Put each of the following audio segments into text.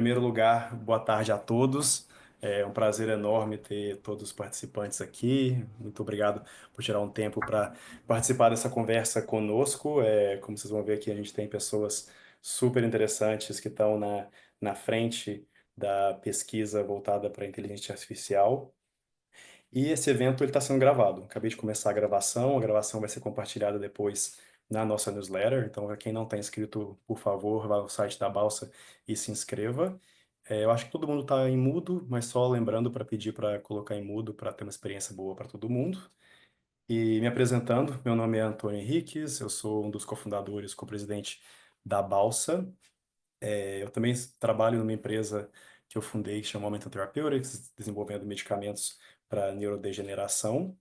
Primeiro lugar, boa tarde a todos. É um prazer enorme ter todos os participantes aqui. Muito obrigado por tirar um tempo para participar dessa conversa conosco. Como vocês vão ver aqui, a gente tem pessoas super interessantes que estão na frente da pesquisa voltada para a inteligência artificial. E esse evento ele está sendo gravado. Acabei de começar a gravação vai ser compartilhada depois na nossa newsletter. Então, para quem não está inscrito, por favor, vá ao site da Balsa e se inscreva. Eu acho que todo mundo está em mudo, mas só lembrando para pedir para colocar em mudo para ter uma experiência boa para todo mundo. E me apresentando, meu nome é Antônio Henriques, eu sou um dos cofundadores, co-presidente da Balsa. Eu também trabalho numa empresa que eu fundei que chama Momentum Therapeutics, desenvolvendo medicamentos para neurodegeneração.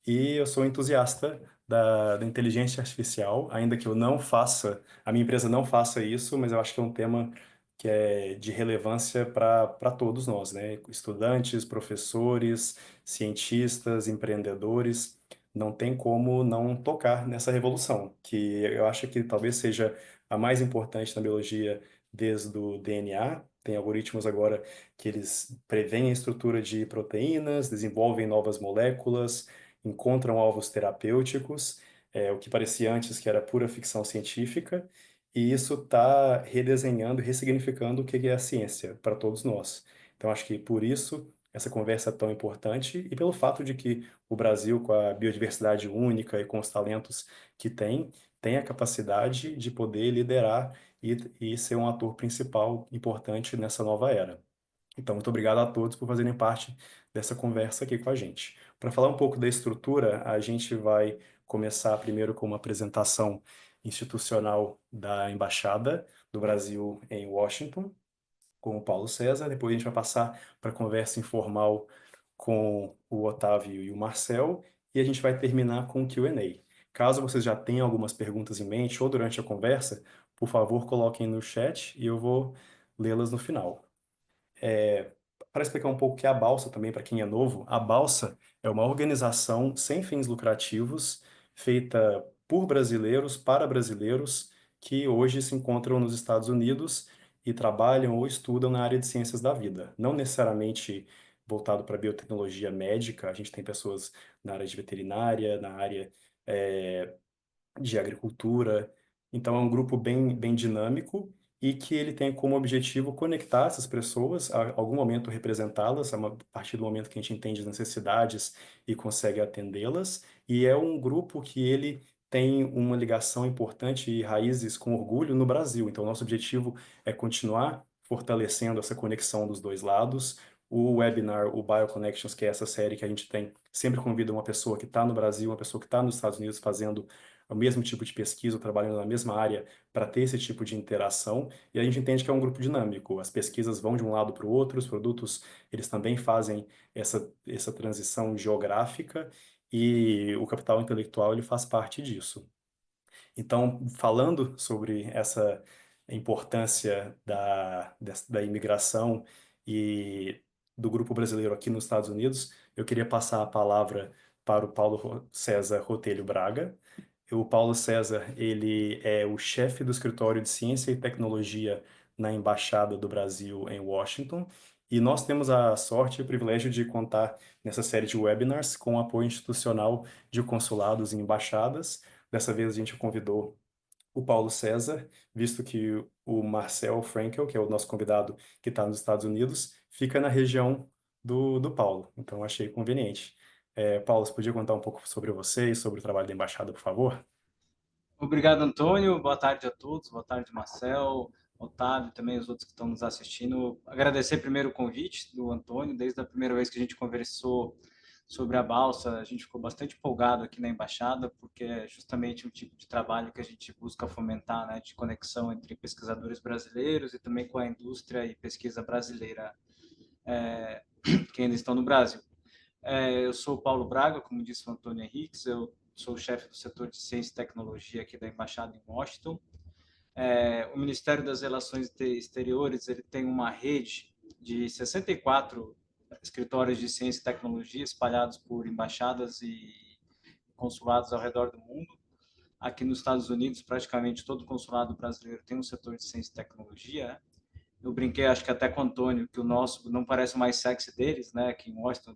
E eu sou entusiasta da inteligência artificial, ainda que eu não faça, a minha empresa não faça isso, mas eu acho que é um tema que é de relevância para todos nós, né? Estudantes, professores, cientistas, empreendedores, não tem como não tocar nessa revolução, que eu acho que talvez seja a mais importante na biologia desde o DNA. Tem algoritmos agora que eles preveem a estrutura de proteínas, desenvolvem novas moléculas, encontram alvos terapêuticos, o que parecia antes que era pura ficção científica, e isso está redesenhando e ressignificando o que é a ciência para todos nós. Então, acho que por isso essa conversa é tão importante e pelo fato de que o Brasil, com a biodiversidade única e com os talentos que tem a capacidade de poder liderar e ser um ator principal importante nessa nova era. Então, muito obrigado a todos por fazerem parte dessa conversa aqui com a gente. Para falar um pouco da estrutura, a gente vai começar primeiro com uma apresentação institucional da Embaixada do Brasil em Washington, com o Paulo César. Depois a gente vai passar para a conversa informal com o Otávio e o Marcel, e a gente vai terminar com o Q&A. Caso vocês já tenham algumas perguntas em mente ou durante a conversa, por favor, coloquem no chat e eu vou lê-las no final. Para explicar um pouco o que é a Balsa também, para quem é novo, a Balsa é uma organização sem fins lucrativos, feita por brasileiros, para brasileiros, que hoje se encontram nos Estados Unidos e trabalham ou estudam na área de ciências da vida. Não necessariamente voltado para biotecnologia médica, a gente tem pessoas na área de veterinária, na área eh, de agricultura. Então, é um grupo bem dinâmico e que ele tem como objetivo conectar essas pessoas, a algum momento representá-las, a partir do momento que a gente entende as necessidades e consegue atendê-las. E é um grupo que ele tem uma ligação importante e raízes com orgulho no Brasil. Então, nosso objetivo é continuar fortalecendo essa conexão dos dois lados. O webinar, o BioConnections, que é essa série que a gente tem, sempre convida uma pessoa que está no Brasil, uma pessoa que está nos Estados Unidos fazendo o mesmo tipo de pesquisa, trabalhando na mesma área para ter esse tipo de interação, e a gente entende que é um grupo dinâmico. As pesquisas vão de um lado para o outro, os produtos, eles também fazem essa transição geográfica, e o capital intelectual, ele faz parte disso. Então, falando sobre essa importância da imigração e do grupo brasileiro aqui nos Estados Unidos, eu queria passar a palavra para o Paulo César Rotelho Braga. O Paulo César, ele é o chefe do escritório de ciência e tecnologia na Embaixada do Brasil em Washington, e nós temos a sorte e o privilégio de contar nessa série de webinars com o apoio institucional de consulados e embaixadas. Dessa vez a gente convidou o Paulo César, visto que o Marcel Frankel, que é o nosso convidado que está nos Estados Unidos, fica na região do Paulo. Então achei conveniente. Paulo, você podia contar um pouco sobre você e sobre o trabalho da embaixada, por favor? Obrigado, Antônio. Boa tarde a todos. Boa tarde, Marcel, Otávio, também os outros que estão nos assistindo. Agradecer primeiro o convite do Antônio. Desde a primeira vez que a gente conversou sobre a balsa, a gente ficou bastante empolgado aqui na embaixada, porque é justamente o tipo de trabalho que a gente busca fomentar, né, de conexão entre pesquisadores brasileiros e também com a indústria e pesquisa brasileira que ainda estão no Brasil. Eu sou o Paulo Braga, como disse o Antônio Henriques, eu sou o chefe do setor de ciência e tecnologia aqui da Embaixada em Washington. O Ministério das Relações Exteriores ele tem uma rede de 64 escritórios de ciência e tecnologia espalhados por embaixadas e consulados ao redor do mundo. Aqui nos Estados Unidos, praticamente todo consulado brasileiro tem um setor de ciência e tecnologia. Eu brinquei, acho que até com o Antônio, que o nosso não parece o mais sexy deles, né? Que em Washington,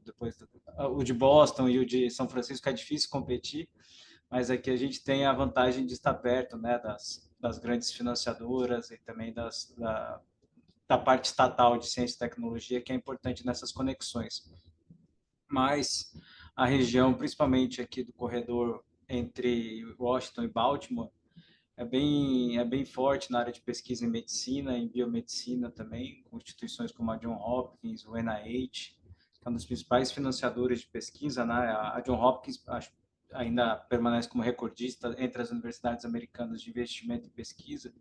o de Boston e o de São Francisco é difícil competir, mas aqui a gente tem a vantagem de estar perto, né? Das grandes financiadoras e também da parte estatal de ciência e tecnologia, que é importante nessas conexões. Mas a região, principalmente aqui do corredor entre Washington e Baltimore, é bem forte na área de pesquisa em medicina, em biomedicina também, com instituições como a John Hopkins, o NIH, que é um dos principais financiadores de pesquisa, né? A John Hopkins ainda permanece como recordista entre as universidades americanas de investimento em pesquisa.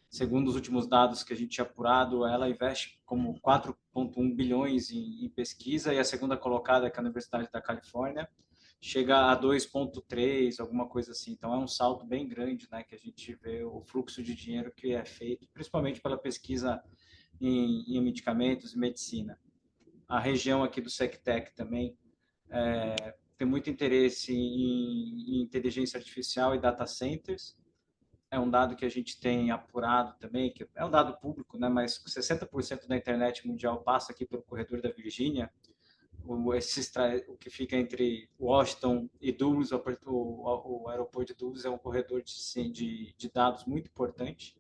Segundo os últimos dados que a gente tinha apurado, ela investe como 4,1 bilhões em pesquisa, e a segunda colocada, que é a Universidade da Califórnia, chega a 2,3, alguma coisa assim. Então é um salto bem grande, né, que a gente vê o fluxo de dinheiro que é feito, principalmente pela pesquisa em medicamentos e medicina. A região aqui do SecTech também tem muito interesse em inteligência artificial e data centers. É um dado que a gente tem apurado também, que é um dado público, né, mas 60% da internet mundial passa aqui pelo corredor da Virgínia, o que fica entre Washington e Dulles, o aeroporto de Dulles é um corredor de dados muito importante.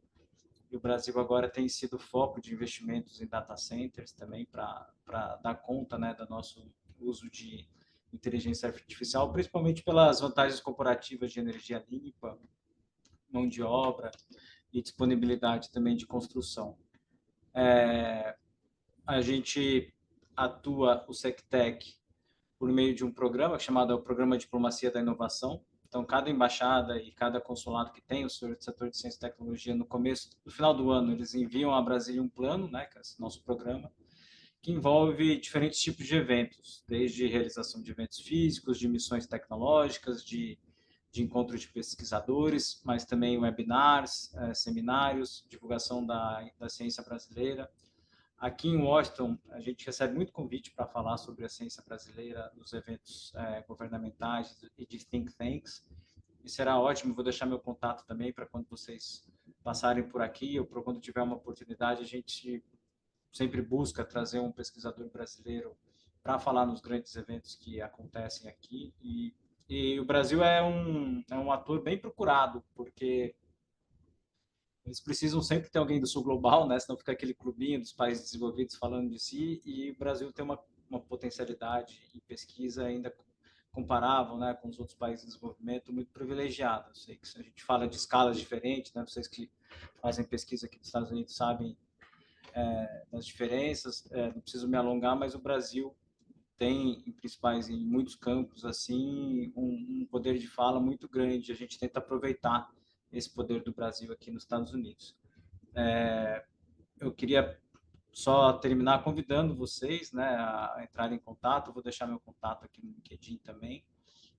E o Brasil agora tem sido foco de investimentos em data centers também para dar conta, né, do nosso uso de inteligência artificial, principalmente pelas vantagens corporativas de energia limpa, mão de obra e disponibilidade também de construção. A gente atua o SecTech por meio de um programa chamado o Programa Diplomacia da Inovação. Então, cada embaixada e cada consulado que tem o setor de ciência e tecnologia, no final do ano, eles enviam a Brasília um plano, né, que é esse nosso programa, que envolve diferentes tipos de eventos, desde realização de eventos físicos, de missões tecnológicas, de encontros de pesquisadores, mas também webinars, seminários, divulgação da ciência brasileira. Aqui em Washington, a gente recebe muito convite para falar sobre a ciência brasileira nos eventos governamentais e de think tanks. E será ótimo, vou deixar meu contato também para quando vocês passarem por aqui ou para quando tiver uma oportunidade, a gente sempre busca trazer um pesquisador brasileiro para falar nos grandes eventos que acontecem aqui. E o Brasil é um ator bem procurado, porque eles precisam sempre ter alguém do sul global, né? Senão fica aquele clubinho dos países desenvolvidos falando de si, e o Brasil tem uma potencialidade em pesquisa ainda comparável, né, com os outros países em desenvolvimento muito privilegiada. Eu sei que se a gente fala de escalas diferentes, né? Vocês que fazem pesquisa aqui nos Estados Unidos sabem das diferenças, não preciso me alongar, mas o Brasil tem em muitos campos assim um poder de fala muito grande. A gente tenta aproveitar esse poder do Brasil aqui nos Estados Unidos. Eu queria só terminar convidando vocês, né, a entrar em contato. Vou deixar meu contato aqui no LinkedIn também.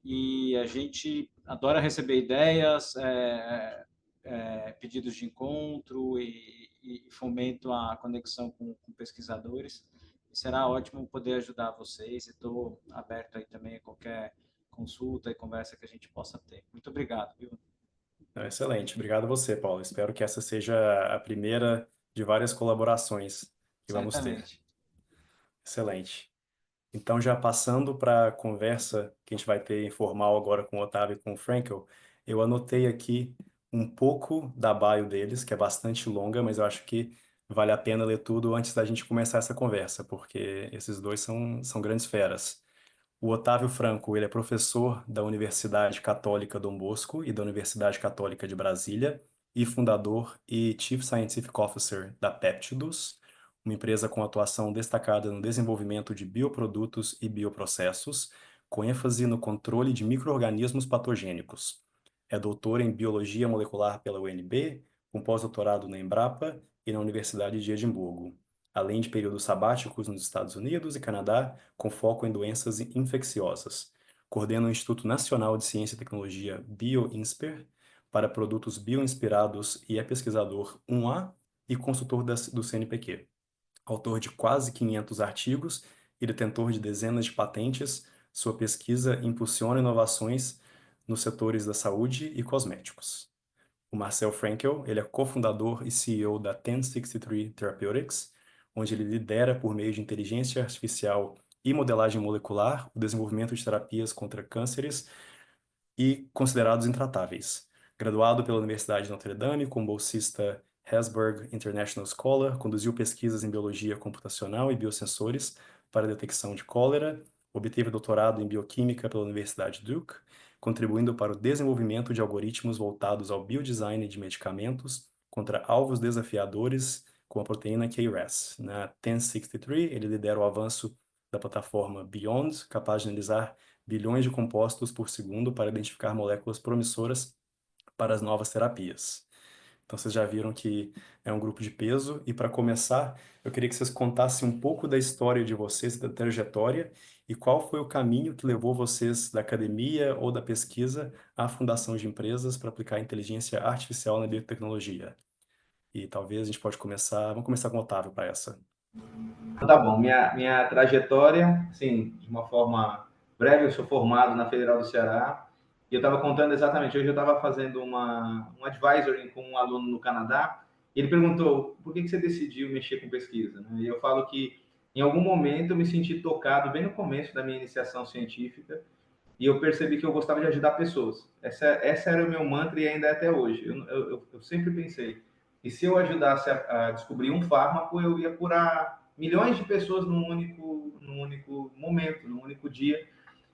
E a gente adora receber ideias, pedidos de encontro e fomento a conexão com pesquisadores. E será ótimo poder ajudar vocês, e estou aberto aí também a qualquer consulta e conversa que a gente possa ter. Muito obrigado, viu? Excelente. Obrigado a você, Paulo. Espero que essa seja a primeira de várias colaborações que vamos ter. Certamente. Excelente. Então, já passando para a conversa que a gente vai ter informal agora com o Otávio e com o Frankel, eu anotei aqui um pouco da bio deles, que é bastante longa, mas eu acho que vale a pena ler tudo antes da gente começar essa conversa, porque esses dois são grandes feras. O Otávio Franco, ele é professor da Universidade Católica Dom Bosco e da Universidade Católica de Brasília e fundador e Chief Scientific Officer da Peptidos, uma empresa com atuação destacada no desenvolvimento de bioprodutos e bioprocessos, com ênfase no controle de micro-organismos patogênicos. É doutor em Biologia Molecular pela UNB, com pós-doutorado na Embrapa e na Universidade de Edimburgo, além de períodos sabáticos nos Estados Unidos e Canadá, com foco em doenças infecciosas. Coordena o Instituto Nacional de Ciência e Tecnologia BioInsper para produtos bioinspirados e é pesquisador 1A e consultor do CNPq. Autor de quase 500 artigos e detentor de dezenas de patentes, sua pesquisa impulsiona inovações nos setores da saúde e cosméticos. O Marcel Frankel, ele é cofundador e CEO da 1063 Therapeutics, onde ele lidera por meio de inteligência artificial e modelagem molecular o desenvolvimento de terapias contra cânceres e considerados intratáveis. Graduado pela Universidade de Notre Dame como bolsista Hasburg International Scholar, conduziu pesquisas em biologia computacional e biosensores para a detecção de cólera, obteve doutorado em bioquímica pela Universidade Duke, contribuindo para o desenvolvimento de algoritmos voltados ao biodesign de medicamentos contra alvos desafiadores com a proteína KRAS. Na 1063, ele lidera o avanço da plataforma Beyond, capaz de analisar bilhões de compostos por segundo para identificar moléculas promissoras para as novas terapias. Então, vocês já viram que é um grupo de peso. E para começar, eu queria que vocês contassem um pouco da história de vocês, da trajetória, e qual foi o caminho que levou vocês da academia ou da pesquisa à fundação de empresas para aplicar inteligência artificial na biotecnologia. E talvez a gente pode começar, vamos começar com o Otávio para essa. Tá bom, minha trajetória, assim, de uma forma breve, eu sou formado na Federal do Ceará e eu estava contando exatamente, hoje eu estava fazendo um advisory com um aluno no Canadá e ele perguntou, por que você decidiu mexer com pesquisa? Né? E eu falo que em algum momento eu me senti tocado, bem no começo da minha iniciação científica, e eu percebi que eu gostava de ajudar pessoas. Essa era o meu mantra e ainda é até hoje. Eu sempre pensei que se eu ajudasse a descobrir um fármaco, eu ia curar milhões de pessoas num único momento, num único dia.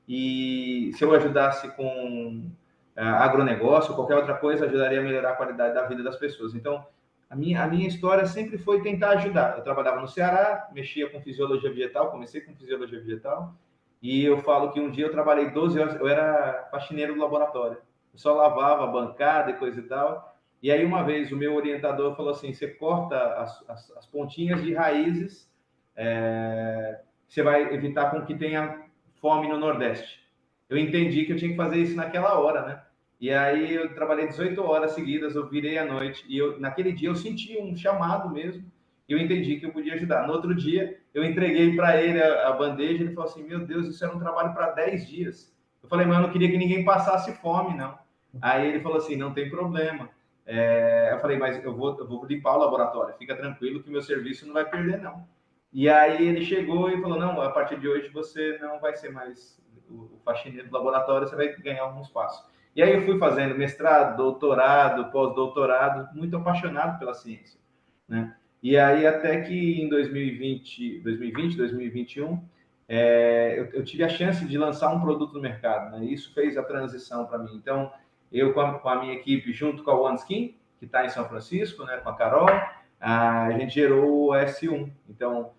E se eu ajudasse com agronegócio ou qualquer outra coisa, ajudaria a melhorar a qualidade da vida das pessoas. Então, a minha história sempre foi tentar ajudar. Eu trabalhava no Ceará, mexia com fisiologia vegetal, comecei com fisiologia vegetal, e eu falo que um dia eu trabalhei 12 horas, eu era faxineiro do laboratório. Eu só lavava a bancada e coisa e tal. E aí, uma vez, o meu orientador falou assim: você corta as pontinhas de raízes, você vai evitar com que tenha fome no Nordeste. Eu entendi que eu tinha que fazer isso naquela hora, né? E aí eu trabalhei 18 horas seguidas, eu virei à noite, e naquele dia eu senti um chamado mesmo, e eu entendi que eu podia ajudar. No outro dia, eu entreguei para ele a bandeja, ele falou assim: meu Deus, isso era um trabalho para 10 dias. Eu falei: mas eu não queria que ninguém passasse fome, não. Aí ele falou assim: não tem problema. Eu falei: mas eu vou limpar o laboratório, fica tranquilo que meu serviço não vai perder, não. E aí ele chegou e falou: não, a partir de hoje você não vai ser mais o faxineiro do laboratório, você vai ganhar algum espaço. E aí eu fui fazendo mestrado, doutorado, pós-doutorado, muito apaixonado pela ciência, né? E aí até que em 2021, eu tive a chance de lançar um produto no mercado, né? Isso fez a transição para mim. Então, eu com a minha equipe, junto com a OneSkin, que está em São Francisco, né, com a Carol, a gente gerou o S1. Então,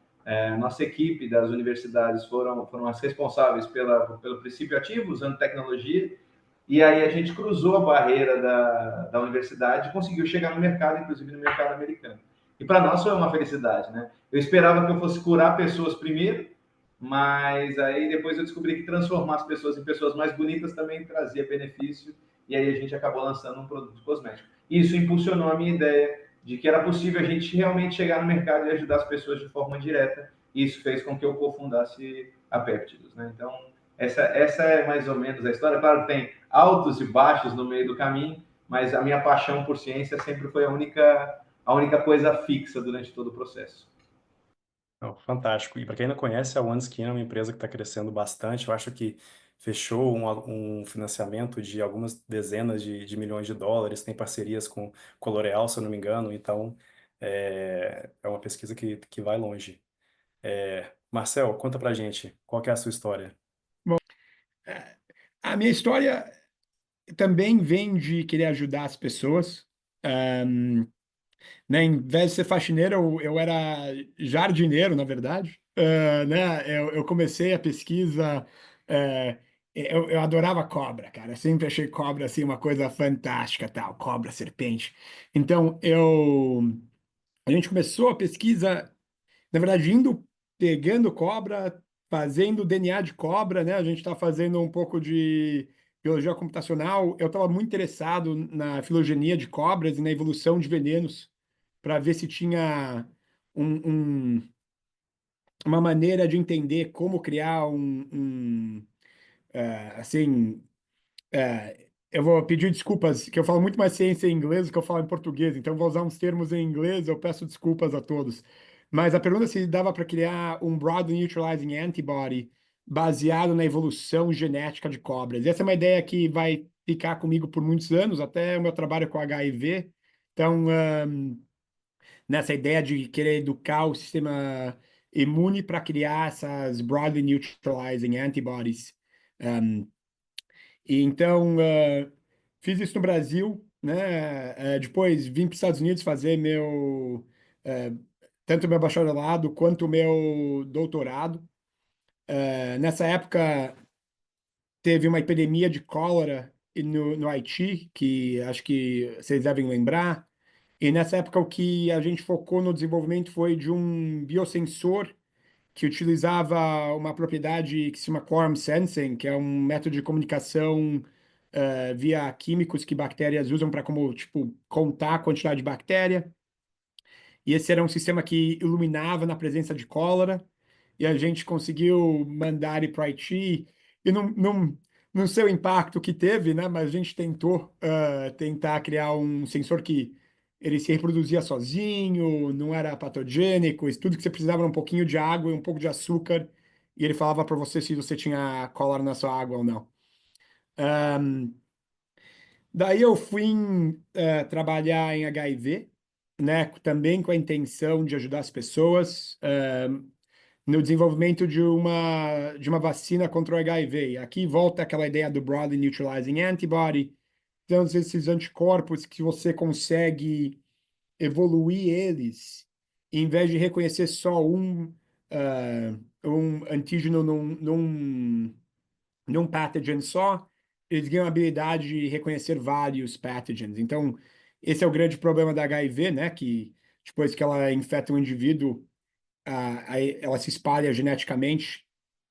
nossa equipe das universidades foram as responsáveis pelo princípio ativo, usando tecnologia, e aí a gente cruzou a barreira da universidade e conseguiu chegar no mercado, inclusive no mercado americano. E para nós foi uma felicidade, né? Eu esperava que eu fosse curar pessoas primeiro, mas aí depois eu descobri que transformar as pessoas em pessoas mais bonitas também trazia benefício, e aí a gente acabou lançando um produto cosmético. Isso impulsionou a minha ideia de que era possível a gente realmente chegar no mercado e ajudar as pessoas de forma direta. E isso fez com que eu cofundasse a Péptidos, né? Então, essa é mais ou menos a história. Claro que tem altos e baixos no meio do caminho, mas a minha paixão por ciência sempre foi a única coisa fixa durante todo o processo. Não, fantástico. E para quem não conhece, a OneSkin é uma empresa que está crescendo bastante. Eu acho que fechou um financiamento de algumas dezenas de milhões de dólares, tem parcerias com a L'Oréal, se eu não me engano. Então, é uma pesquisa que vai longe. Marcel, conta pra gente, qual que é a sua história? É, A minha história também vem de querer ajudar as pessoas. Né, em vez de ser faxineiro, eu era jardineiro, na verdade. Né, eu comecei a pesquisa. eh, eu adorava cobra, cara. Eu sempre achei cobra assim uma coisa fantástica, tal, cobra, serpente. Então a gente começou a pesquisa, na verdade, pegando cobra, fazendo DNA de cobra, né? A gente está fazendo um pouco de biologia computacional. Eu estava muito interessado na filogenia de cobras e na evolução de venenos para ver se tinha um- um- uma maneira de entender como criar assim, eu vou pedir desculpas, que eu falo muito mais ciência em inglês do que eu falo em português, então eu vou usar uns termos em inglês, eu peço desculpas a todos. Mas a pergunta é se dava para criar um broadly neutralizing antibody baseado na evolução genética de cobras. Essa é uma ideia que vai ficar comigo por muitos anos, até o meu trabalho com HIV. Então, nessa ideia de querer educar o sistema imune para criar essas broadly neutralizing antibodies. Um, e então, fiz isso no Brasil, né? Depois vim para os Estados Unidos fazer tanto meu bacharelado quanto o meu doutorado. Nessa época, teve uma epidemia de cólera no Haiti, que acho que vocês devem lembrar. E nessa época, o que a gente focou no desenvolvimento foi de um biosensor que utilizava uma propriedade que se chama quorum sensing, que é um método de comunicação via químicos que bactérias usam para como tipo contar a quantidade de bactéria. E esse era um sistema que iluminava na presença de cólera, e a gente conseguiu mandar ele para o Haiti, e não sei o impacto que teve, né? Mas a gente tentou tentar criar um sensor que ele se reproduzia sozinho, não era patogênico, isso tudo que você precisava era um pouquinho de água e um pouco de açúcar, e ele falava para você se você tinha cólera na sua água ou não. Daí eu fui trabalhar em HIV, né, também com a intenção de ajudar as pessoas no desenvolvimento de uma vacina contra o HIV. E aqui volta aquela ideia do broadly neutralizing antibody. Então, esses anticorpos que você consegue evoluir eles, em vez de reconhecer só um antígeno num pathogen só, eles ganham a habilidade de reconhecer vários pathogens. Então, esse é o grande problema da HIV, né? Que depois que ela infecta um indivíduo, ela se espalha geneticamente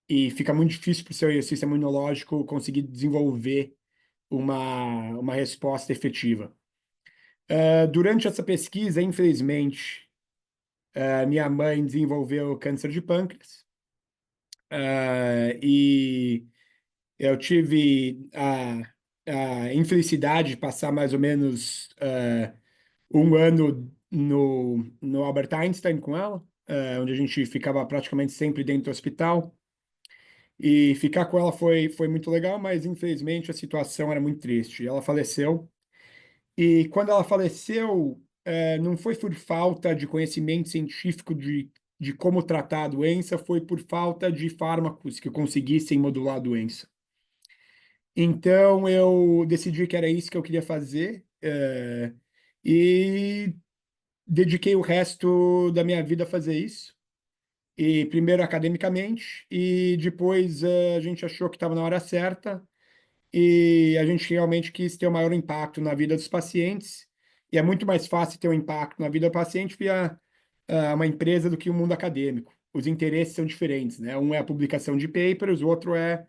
e fica muito difícil para o seu sistema imunológico conseguir desenvolver uma resposta efetiva. Durante essa pesquisa, infelizmente, minha mãe desenvolveu câncer de pâncreas. E eu tive a infelicidade de passar mais ou menos um ano no Albert Einstein com ela, onde a gente ficava praticamente sempre dentro do hospital. E ficar com ela foi muito legal, mas infelizmente a situação era muito triste. Ela faleceu. E quando ela faleceu, não foi por falta de conhecimento científico de como tratar a doença, foi por falta de fármacos que conseguissem modular a doença. Então eu decidi que era isso que eu queria fazer, e dediquei o resto da minha vida a fazer isso. E primeiro academicamente, e depois a gente achou que estava na hora certa, e a gente realmente quis ter o maior impacto na vida dos pacientes. E é muito mais fácil ter um impacto na vida do paciente via uma empresa do que o mundo acadêmico. Os interesses são diferentes, né? Um é a publicação de papers, o outro é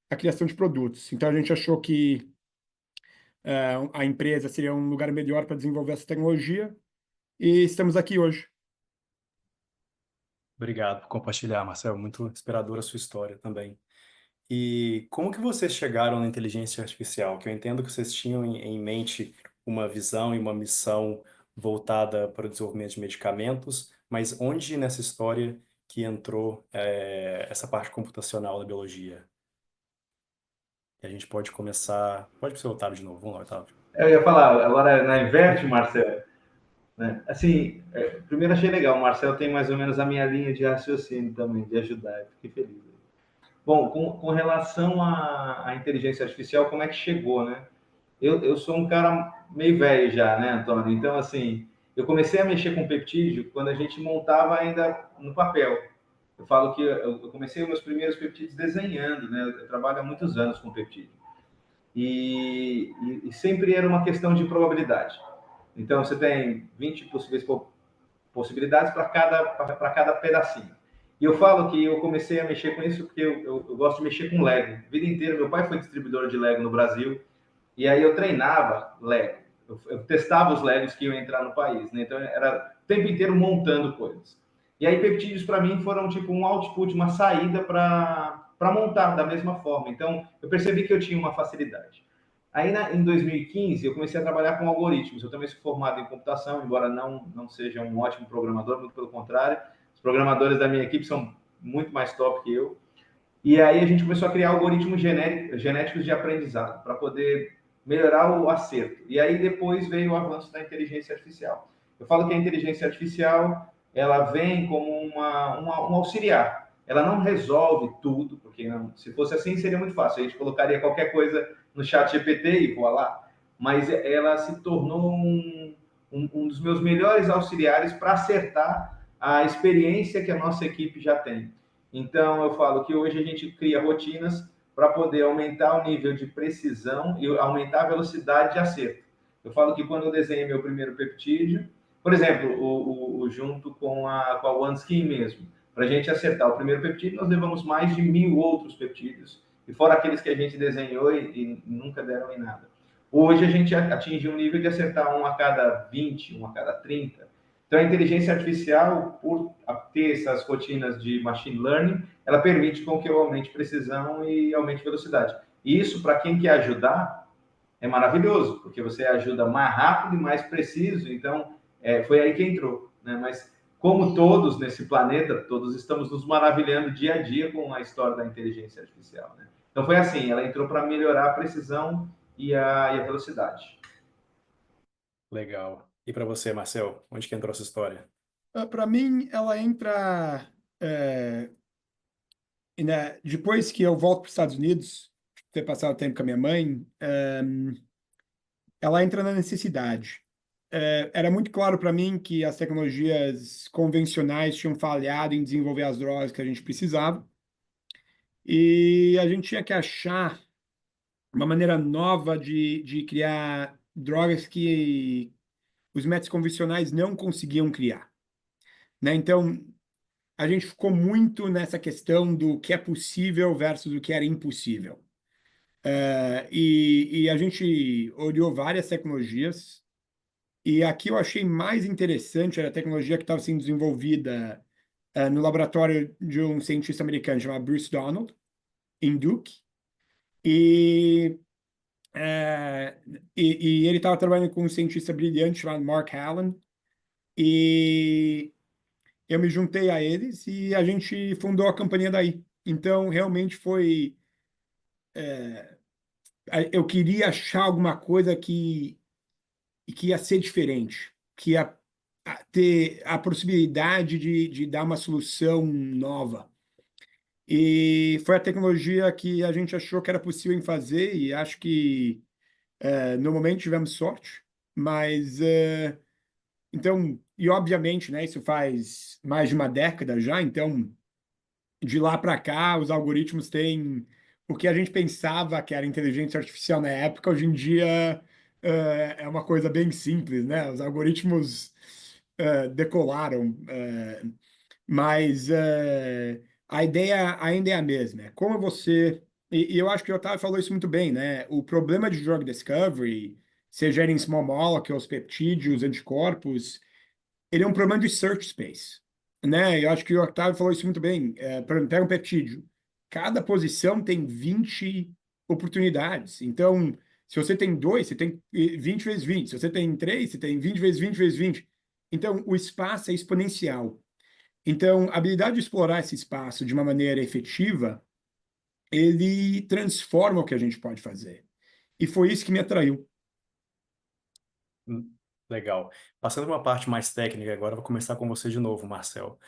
a criação de produtos. Então a gente achou que a empresa seria um lugar melhor para desenvolver essa tecnologia e estamos aqui hoje. Obrigado por compartilhar, Marcelo. Muito inspiradora a sua história também. E como que vocês chegaram na inteligência artificial? Que eu entendo que vocês tinham em mente uma visão e uma missão voltada para o desenvolvimento de medicamentos, mas onde nessa história que entrou essa parte computacional da biologia? E a gente pode começar. Pode ser o Otávio de novo. Vamos lá, Otávio. Eu ia falar, agora na inverte, Marcelo, né? Assim, primeiro achei legal, o Marcelo tem mais ou menos a minha linha de raciocínio também, de ajudar, eu fiquei feliz. Bom, com relação à inteligência artificial, como é que chegou, né? Eu sou um cara meio velho já, né, Antônio? Então, assim, eu comecei a mexer com peptídeo quando a gente montava ainda no papel. Eu falo que eu comecei os meus primeiros peptídeos desenhando, né? Eu trabalho há muitos anos com peptídeo. E sempre era uma questão de probabilidade. Então, você tem 20 possibilidades para cada pedacinho. E eu falo que eu comecei a mexer com isso porque eu gosto de mexer com Lego. A vida inteira, meu pai foi distribuidor de Lego no Brasil, e aí eu treinava Lego. Eu testava os Legos que iam entrar no país, né? Então, era o tempo inteiro montando coisas. E aí, peptídeos, para mim, foram tipo um output, uma saída para montar da mesma forma. Então, eu percebi que eu tinha uma facilidade. Aí, em 2015, eu comecei a trabalhar com algoritmos. Eu também sou formado em computação, embora não seja um ótimo programador, muito pelo contrário. Os programadores da minha equipe são muito mais top que eu. E aí a gente começou a criar algoritmos genéticos de aprendizado para poder melhorar o acerto. E aí depois veio o avanço da inteligência artificial. Eu falo que a inteligência artificial ela vem como um auxiliar. Ela não resolve tudo, porque se fosse assim seria muito fácil. A gente colocaria qualquer coisa no chat GPT e voilá. Mas ela se tornou um dos meus melhores auxiliares para acertar a experiência que a nossa equipe já tem. Então, eu falo que hoje a gente cria rotinas para poder aumentar o nível de precisão e aumentar a velocidade de acerto. Eu falo que quando eu desenhei meu primeiro peptídeo, por exemplo, junto com a OneSkin mesmo, para a gente acertar o primeiro peptídeo, nós levamos mais de 1000 outros peptídeos, e fora aqueles que a gente desenhou e nunca deram em nada. Hoje a gente atinge um nível de acertar um a cada 20, um a cada 30. Então, a inteligência artificial, por ter essas rotinas de machine learning, ela permite com que eu aumente precisão e aumente velocidade. E isso, para quem quer ajudar, é maravilhoso, porque você ajuda mais rápido e mais preciso. Então, foi aí que entrou. Né? Mas, como todos nesse planeta, todos estamos nos maravilhando dia a dia com a história da inteligência artificial. Né? Então, foi assim, ela entrou para melhorar a precisão e a velocidade. Legal. E para você, Marcel, onde que entrou essa história? Para mim, ela entra né, depois que eu volto para os Estados Unidos, ter passado tempo com a minha mãe, ela entra na necessidade. Era muito claro para mim que as tecnologias convencionais tinham falhado em desenvolver as drogas que a gente precisava, e a gente tinha que achar uma maneira nova de criar drogas que os métodos convencionais não conseguiam criar. Né? Então, a gente ficou muito nessa questão do que é possível versus o que era impossível. E a gente olhou várias tecnologias, e aqui eu achei mais interessante era a tecnologia que estava sendo desenvolvida no laboratório de um cientista americano chamado Bruce Donald, em Duke, e, é, e ele estava trabalhando com um cientista brilhante chamado Mark Allen, e eu me juntei a eles e a gente fundou a companhia daí. Então, realmente foi... eu queria achar alguma coisa que ia ser diferente, que ia ter a possibilidade de dar uma solução nova. E foi a tecnologia que a gente achou que era possível em fazer, e acho que no momento tivemos sorte, mas então, e obviamente, né, isso faz mais de uma década já, então de lá para cá os algoritmos têm o que a gente pensava que era inteligência artificial na época, hoje em dia é uma coisa bem simples, né? Os algoritmos decolaram, mas a ideia ainda é a mesma. É como você... E eu acho que o Otávio falou isso muito bem, né? O problema de drug discovery, seja em small molecules, peptídeos, anticorpos, ele é um problema de search space, né? Eu acho que o Octavio falou isso muito bem. Por exemplo, pega um peptídeo. Cada posição tem 20 oportunidades. Então, se você tem 2, você tem 20 vezes 20. Se você tem 3, você tem 20 vezes 20 vezes 20. Então, o espaço é exponencial. Então, a habilidade de explorar esse espaço de uma maneira efetiva, ele transforma o que a gente pode fazer. E foi isso que me atraiu. Legal. Passando para uma parte mais técnica agora, eu vou começar com você de novo, Marcel.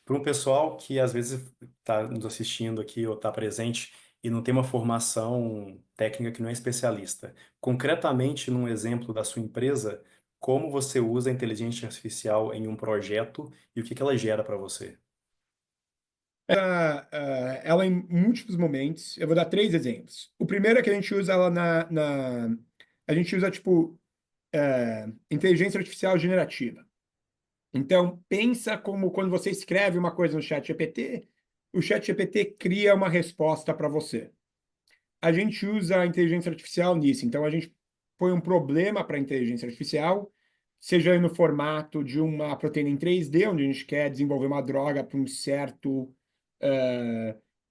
Para um pessoal que às vezes está nos assistindo aqui ou está presente e não tem uma formação técnica que não é especialista, concretamente num exemplo da sua empresa, como você usa a inteligência artificial em um projeto e o que que ela gera para você? Ela em múltiplos momentos. Eu vou dar 3 exemplos. O primeiro é que a gente usa ela a gente usa, tipo, inteligência artificial generativa. Então, pensa como quando você escreve uma coisa no chat GPT, o chat GPT cria uma resposta para você. A gente usa a inteligência artificial nisso. Então, a gente põe um problema para a inteligência artificial, seja no formato de uma proteína em 3D, onde a gente quer desenvolver uma droga para um certo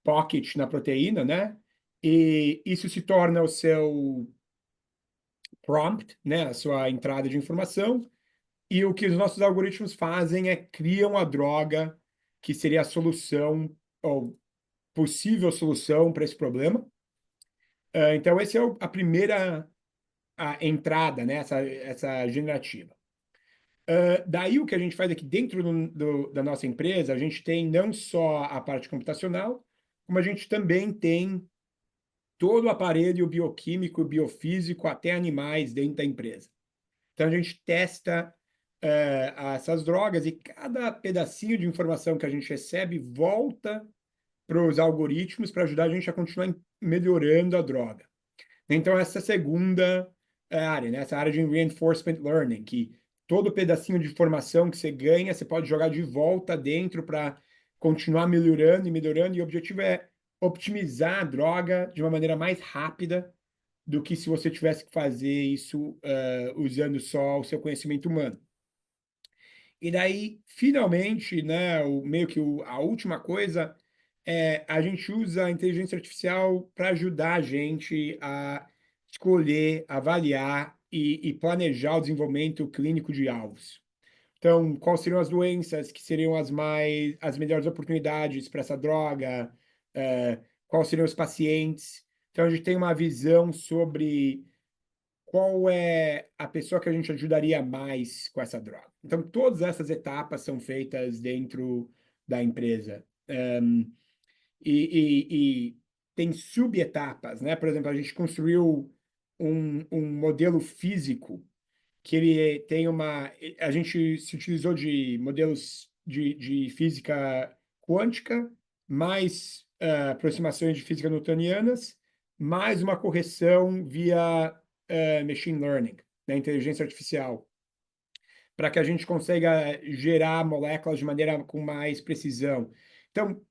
pocket na proteína, né? E isso se torna o seu prompt, né, a sua entrada de informação, e o que os nossos algoritmos fazem é criam a droga que seria a solução ou possível solução para esse problema. Então, essa é a primeira entrada, né, essa generativa. Daí, o que a gente faz aqui dentro da nossa empresa, a gente tem não só a parte computacional, como a gente também tem todo o aparelho bioquímico, biofísico, até animais dentro da empresa. Então, a gente testa essas drogas e cada pedacinho de informação que a gente recebe volta para os algoritmos para ajudar a gente a continuar melhorando a droga. Então, essa segunda área, né? Essa área de reinforcement learning, que todo pedacinho de informação que você ganha, você pode jogar de volta dentro para continuar melhorando e melhorando, e o objetivo é optimizar a droga de uma maneira mais rápida do que se você tivesse que fazer isso usando só o seu conhecimento humano. E daí, finalmente, né, meio que a última coisa é a gente usa a inteligência artificial para ajudar a gente a escolher, avaliar e planejar o desenvolvimento clínico de alvos. Então, quais seriam as doenças que seriam as melhores oportunidades para essa droga? Quais seriam os pacientes? Então, a gente tem uma visão sobre qual é a pessoa que a gente ajudaria mais com essa droga. Então, todas essas etapas são feitas dentro da empresa. E tem subetapas, né? Por exemplo, a gente construiu um modelo físico que ele tem uma... A gente se utilizou de modelos de física quântica, mais aproximações de física newtonianas, mais uma correção via machine learning, né, inteligência artificial, para que a gente consiga gerar moléculas de maneira com mais precisão. Então,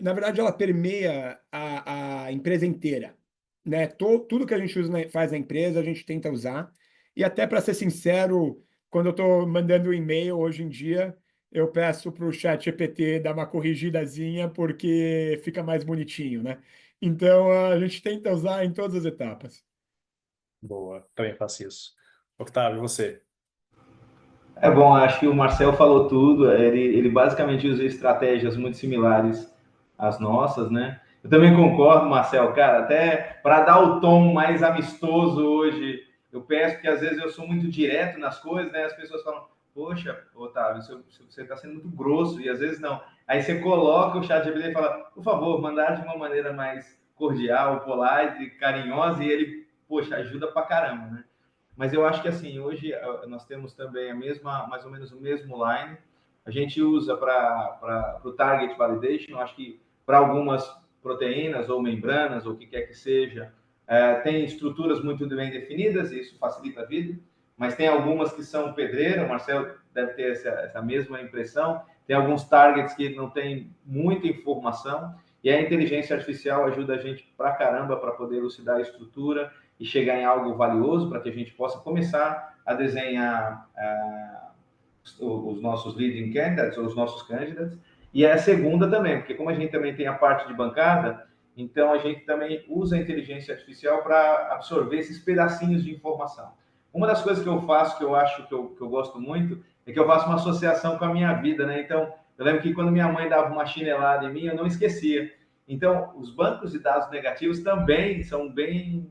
na verdade, ela permeia a empresa inteira, né? Tudo que a gente faz na empresa, a gente tenta usar. E até para ser sincero, quando eu estou mandando um e-mail hoje em dia, eu peço para o chat GPT dar uma corrigidazinha, porque fica mais bonitinho, né? Então, a gente tenta usar em todas as etapas. Boa, também faço isso. Octávio, e você? É bom, acho que o Marcel falou tudo. Ele basicamente usa estratégias muito similares às nossas, né? Eu também concordo, Marcel, cara, até para dar o tom mais amistoso hoje, eu peço que às vezes eu sou muito direto nas coisas, né? As pessoas falam, poxa, Otávio, você está sendo muito grosso, e às vezes não. Aí você coloca o chat GPT e fala, por favor, mandar de uma maneira mais cordial, polite, carinhosa, e ele, poxa, ajuda pra caramba, né? Mas eu acho que assim, hoje nós temos também mais ou menos o mesmo line. A gente usa para o target validation, acho que para algumas proteínas ou membranas ou o que quer que seja, tem estruturas muito bem definidas e isso facilita a vida, mas tem algumas que são pedreira, o Marcel deve ter essa mesma impressão, tem alguns targets que não tem muita informação, e a inteligência artificial ajuda a gente pra caramba para poder elucidar a estrutura e chegar em algo valioso para que a gente possa começar a desenhar os nossos leading candidates, ou os nossos candidates, e a segunda também, porque como a gente também tem a parte de bancada, então a gente também usa a inteligência artificial para absorver esses pedacinhos de informação. Uma das coisas que eu faço, que eu acho que eu gosto muito, é que eu faço uma associação com a minha vida, né? Então, eu lembro que quando minha mãe dava uma chinelada em mim, eu não esquecia. Então, os bancos de dados negativos também são bem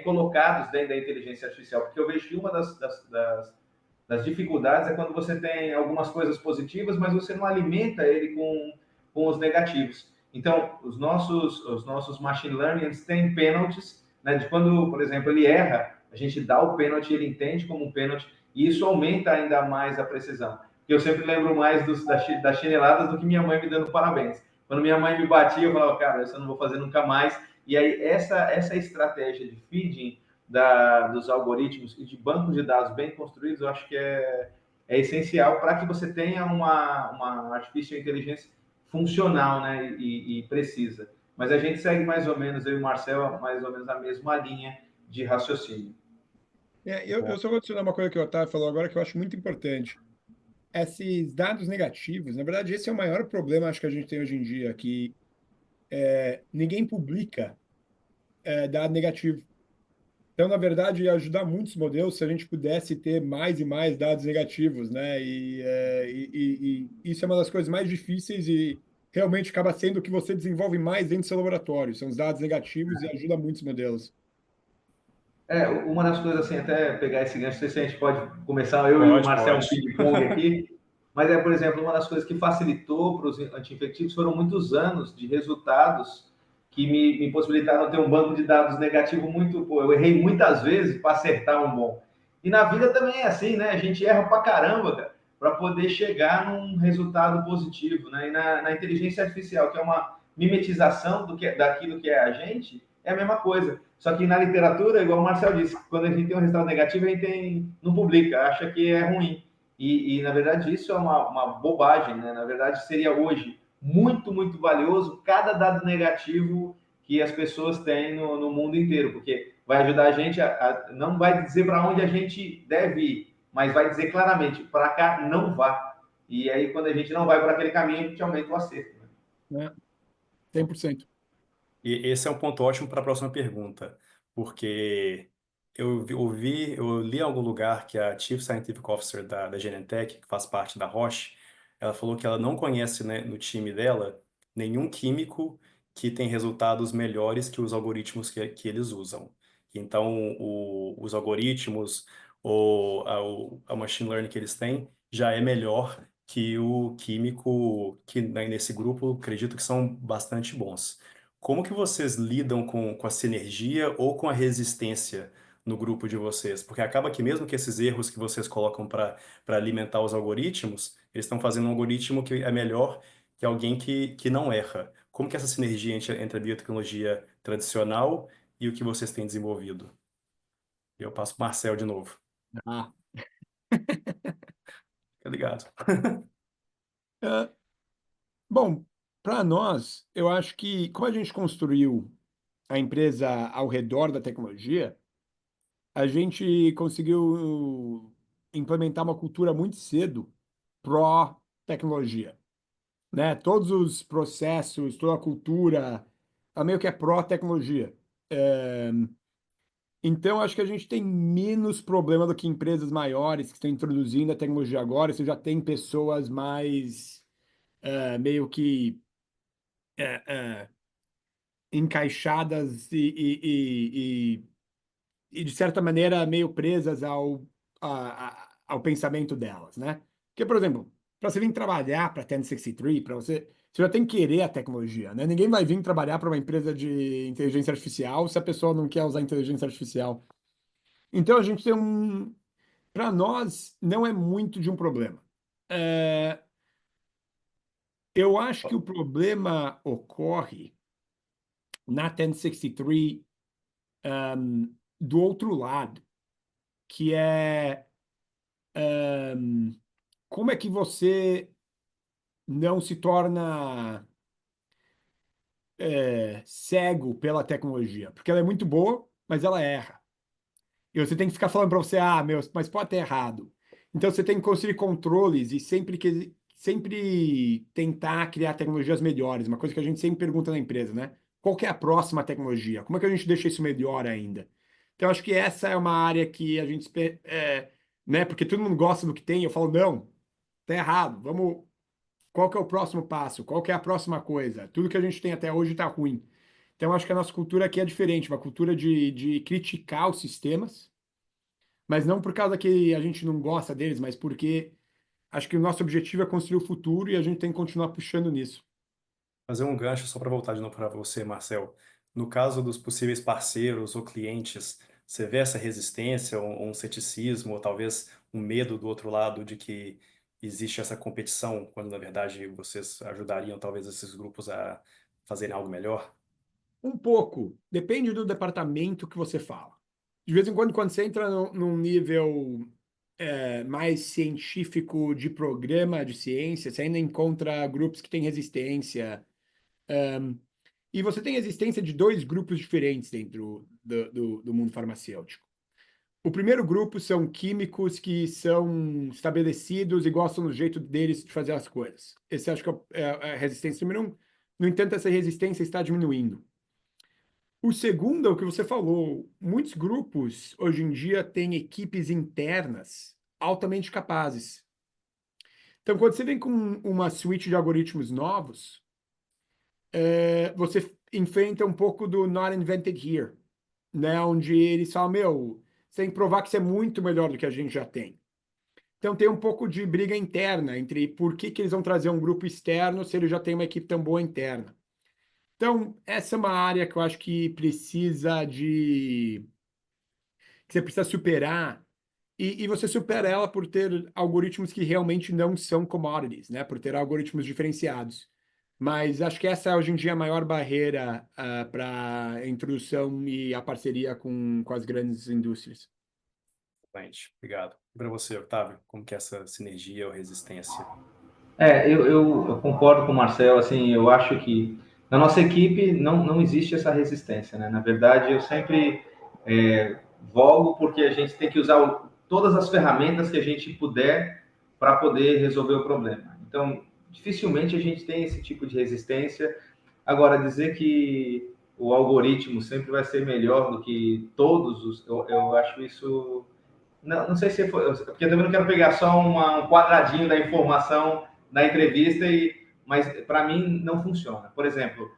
colocados dentro da inteligência artificial, porque eu vejo que uma das dificuldades é quando você tem algumas coisas positivas, mas você não alimenta ele com os negativos. Então, os nossos machine learning eles têm penalties, né, de quando, por exemplo, ele erra, a gente dá o pênalti, ele entende como um pênalti, e isso aumenta ainda mais a precisão. Eu sempre lembro mais das chineladas do que minha mãe me dando parabéns. Quando minha mãe me batia, eu falava, cara, isso eu não vou fazer nunca mais. E aí, essa estratégia de feeding dos algoritmos e de bancos de dados bem construídos, eu acho que é essencial para que você tenha uma artificial intelligence funcional, né, e precisa. Mas a gente segue mais ou menos, eu e o Marcel, mais ou menos a mesma linha de raciocínio. Eu só vou adicionar uma coisa que o Otávio falou agora que eu acho muito importante. Esses dados negativos, na verdade, esse é o maior problema, acho que a gente tem hoje em dia, que ninguém publica dado negativo. Então, na verdade, ia ajudar muitos modelos se a gente pudesse ter mais e mais dados negativos, né? E isso é uma das coisas mais difíceis e realmente acaba sendo o que você desenvolve mais dentro do seu laboratório. São os dados negativos e ajuda muitos modelos. Uma das coisas, assim, até pegar esse gancho, não sei se a gente pode começar, eu e o Pode, Marcel, um pode. ping-pong aqui, mas por exemplo, uma das coisas que facilitou para os anti-infectivos foram muitos anos de resultados que me possibilitaram ter um banco de dados negativo muito. Pô, eu errei muitas vezes para acertar um bom. E na vida também é assim, né? A gente erra pra caramba, cara, para poder chegar num resultado positivo, né? E na inteligência artificial, que é uma mimetização daquilo que é a gente, é a mesma coisa. Só que na literatura, igual o Marcel disse, quando a gente tem um resultado negativo, a gente não publica, acha que é ruim. Na verdade, isso é uma bobagem, né? Na verdade, seria hoje muito, muito valioso cada dado negativo que as pessoas têm no mundo inteiro, porque vai ajudar a gente não vai dizer para onde a gente deve ir, mas vai dizer claramente, para cá não vá. E aí, quando a gente não vai por aquele caminho, a gente aumenta o acerto. Né? 100%. E esse é um ponto ótimo para a próxima pergunta, porque eu li em algum lugar que a Chief Scientific Officer da Genentech, que faz parte da Roche, ela falou que ela não conhece, né, no time dela nenhum químico que tem resultados melhores que os algoritmos que eles usam. Então, os algoritmos ou a machine learning que eles têm já é melhor que o químico que, né, nesse grupo, acredito que são bastante bons. Como que vocês lidam com a sinergia ou com a resistência no grupo de vocês? Porque acaba que mesmo que esses erros que vocês colocam para alimentar os algoritmos, eles estão fazendo um algoritmo que é melhor que alguém que não erra. Como que é essa sinergia entre a biotecnologia tradicional e o que vocês têm desenvolvido? Eu passo para o Marcel de novo. Ah. Fica ligado. É, bom, para nós, eu acho que como a gente construiu a empresa ao redor da tecnologia, a gente conseguiu implementar uma cultura muito cedo pró-tecnologia, né? Todos os processos, toda a cultura, meio que é pró-tecnologia. Então, acho que a gente tem menos problema do que empresas maiores que estão introduzindo a tecnologia agora. Você já tem pessoas mais meio que é, é, encaixadas e, de certa maneira, meio presas ao pensamento delas, né? Porque, por exemplo, para você vir trabalhar para a 1063, você já tem que querer a tecnologia, né? Ninguém vai vir trabalhar para uma empresa de inteligência artificial se a pessoa não quer usar inteligência artificial. Então, a gente tem um... Para nós, não é muito de um problema. É, eu acho que o problema ocorre na 1063 do outro lado, que é como é que você não se torna cego pela tecnologia? Porque ela é muito boa, mas ela erra. E você tem que ficar falando para você, meu, mas pode ter errado. Então você tem que construir controles e sempre tentar criar tecnologias melhores. Uma coisa que a gente sempre pergunta na empresa, né? Qual que é a próxima tecnologia? Como é que a gente deixa isso melhor ainda? Então acho que essa é uma área que a gente, né? Porque todo mundo gosta do que tem. Eu falo, não, tá errado. Vamos. Qual que é o próximo passo? Qual que é a próxima coisa? Tudo que a gente tem até hoje está ruim. Então acho que a nossa cultura aqui é diferente, uma cultura de criticar os sistemas, mas não por causa que a gente não gosta deles, mas porque acho que o nosso objetivo é construir o futuro e a gente tem que continuar puxando nisso. Fazer um gancho só para voltar de novo para você, Marcel. No caso dos possíveis parceiros ou clientes, você vê essa resistência, ou um ceticismo, ou talvez um medo do outro lado de que existe essa competição, quando na verdade vocês ajudariam talvez esses grupos a fazerem algo melhor? Um pouco, depende do departamento que você fala. De vez em quando, quando você entra num nível mais científico de programa de ciência, você ainda encontra grupos que têm resistência. E você tem existência de dois grupos diferentes dentro do mundo farmacêutico. O primeiro grupo são químicos que são estabelecidos e gostam do jeito deles de fazer as coisas. Esse acho que é a resistência número um. No entanto, essa resistência está diminuindo. O segundo é o que você falou. Muitos grupos, hoje em dia, têm equipes internas altamente capazes. Então, quando você vem com uma suite de algoritmos novos, você enfrenta um pouco do not invented here, né? Onde eles falam, meu, você tem que provar que você é muito melhor do que a gente já tem. Então, tem um pouco de briga interna entre por que eles vão trazer um grupo externo se ele já tem uma equipe tão boa interna. Então, essa é uma área que eu acho que que você precisa superar, e você supera ela por ter algoritmos que realmente não são commodities, né? Por ter algoritmos diferenciados. Mas acho que essa é hoje em dia a maior barreira para a introdução e a parceria com as grandes indústrias. Excelente, obrigado. E para você, Otávio, como que é essa sinergia ou resistência? Eu concordo com o Marcel, assim, eu acho que na nossa equipe não existe essa resistência, né? Na verdade, eu sempre vogo porque a gente tem que usar todas as ferramentas que a gente puder para poder resolver o problema. Então, dificilmente a gente tem esse tipo de resistência. Agora, dizer que o algoritmo sempre vai ser melhor do que todos os... Eu acho isso... Não sei se foi... Porque eu também não quero pegar só um quadradinho da informação da entrevista, mas para mim não funciona. Por exemplo,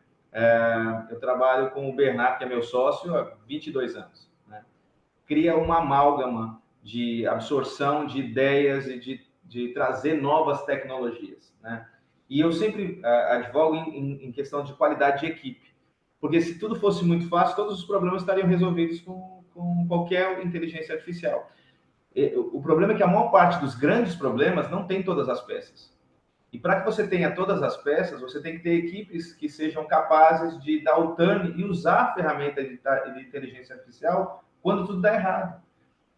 eu trabalho com o Bernardo, que é meu sócio, há 22 anos. Né? Cria uma amálgama de absorção de ideias e de trazer novas tecnologias. Né? E eu sempre advogo em questão de qualidade de equipe. Porque se tudo fosse muito fácil, todos os problemas estariam resolvidos com qualquer inteligência artificial. O problema é que a maior parte dos grandes problemas não tem todas as peças. E para que você tenha todas as peças, você tem que ter equipes que sejam capazes de dar o turn e usar a ferramenta de inteligência artificial quando tudo dá errado.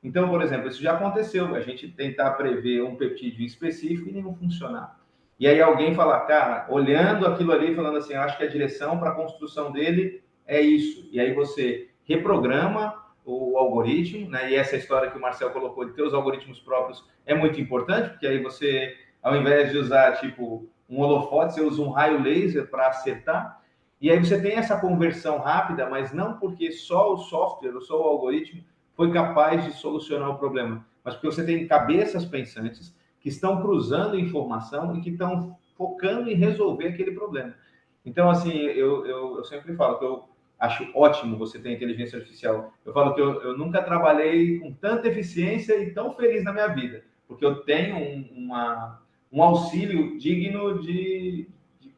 Então, por exemplo, isso já aconteceu, a gente tentar prever um peptídeo específico e não funcionar. E aí alguém falar, cara, olhando aquilo ali, falando assim, acho que a direção para a construção dele é isso. E aí você reprograma o algoritmo, né? E essa história que o Marcel colocou de ter os algoritmos próprios é muito importante, porque aí você, ao invés de usar, tipo, um holofote, você usa um raio laser para acertar. E aí você tem essa conversão rápida, mas não porque só o software, ou só o algoritmo foi capaz de solucionar o problema, mas porque você tem cabeças pensantes que estão cruzando informação e que estão focando em resolver aquele problema. Então, assim, eu sempre falo que eu acho ótimo você ter inteligência artificial. Eu falo que eu nunca trabalhei com tanta eficiência e tão feliz na minha vida, porque eu tenho um auxílio digno de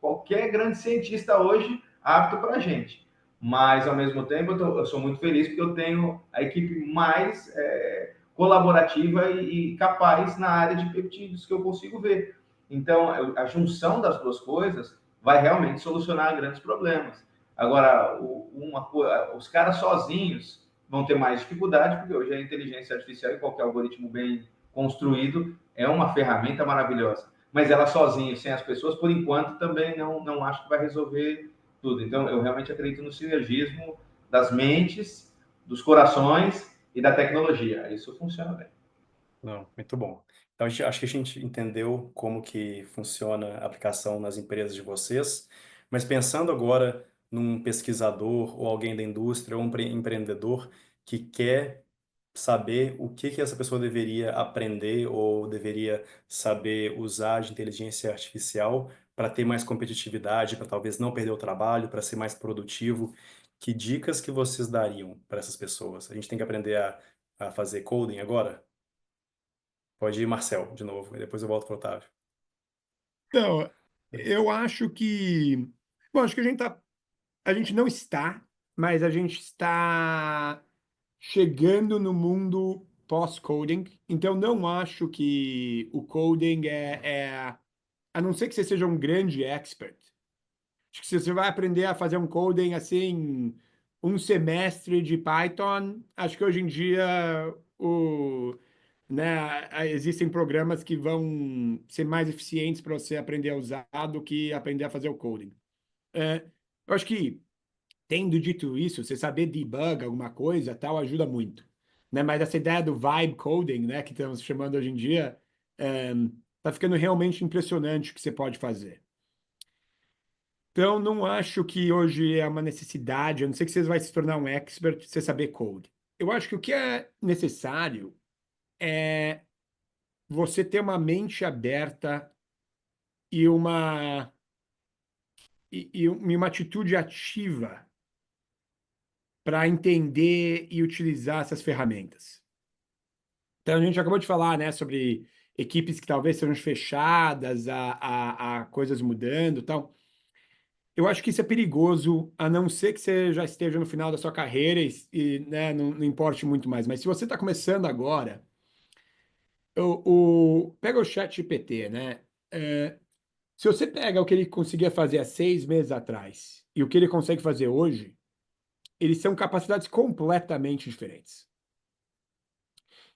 qualquer grande cientista hoje apto para a gente. Mas, ao mesmo tempo, eu sou muito feliz porque eu tenho a equipe mais colaborativa e capaz na área de peptídeos que eu consigo ver. Então, a junção das duas coisas vai realmente solucionar grandes problemas. Agora, os caras sozinhos vão ter mais dificuldade, porque hoje a inteligência artificial e qualquer algoritmo bem construído é uma ferramenta maravilhosa. Mas ela sozinha, sem as pessoas, por enquanto, também não acho que vai resolver tudo. Então, eu realmente acredito no sinergismo das mentes, dos corações e da tecnologia. Isso funciona bem. Não, muito bom. Então, acho que a gente entendeu como que funciona a aplicação nas empresas de vocês, mas pensando agora num pesquisador ou alguém da indústria ou um empreendedor que quer saber o que que essa pessoa deveria aprender ou deveria saber usar de inteligência artificial para ter mais competitividade, para talvez não perder o trabalho, para ser mais produtivo, que dicas que vocês dariam para essas pessoas? A gente tem que aprender a fazer coding agora? Pode ir, Marcel, de novo, e depois eu volto para o Otávio. Então, eu acho que. Bom, acho que a gente não está, mas a gente está chegando no mundo pós-coding. Então, não acho que o coding a não ser que você seja um grande expert. Acho que se você vai aprender a fazer um coding assim, um semestre de Python, acho que hoje em dia existem programas que vão ser mais eficientes para você aprender a usar do que aprender a fazer o coding. Eu acho que, tendo dito isso, você saber debug alguma coisa, tal, ajuda muito. Né? Mas essa ideia do vibe coding, né, que estamos chamando hoje em dia, está ficando realmente impressionante o que você pode fazer. Então, não acho que hoje é uma necessidade, a não ser que você vai se tornar um expert, você saber code. Eu acho que o que é necessário é você ter uma mente aberta e uma atitude ativa para entender e utilizar essas ferramentas. Então, a gente acabou de falar, né, sobre equipes que talvez sejam fechadas a coisas mudando e tal. Eu acho que isso é perigoso, a não ser que você já esteja no final da sua carreira né, não importe muito mais. Mas se você está começando agora, pega o chat GPT, né? Se você pega o que ele conseguia fazer há 6 meses atrás e o que ele consegue fazer hoje, eles são capacidades completamente diferentes.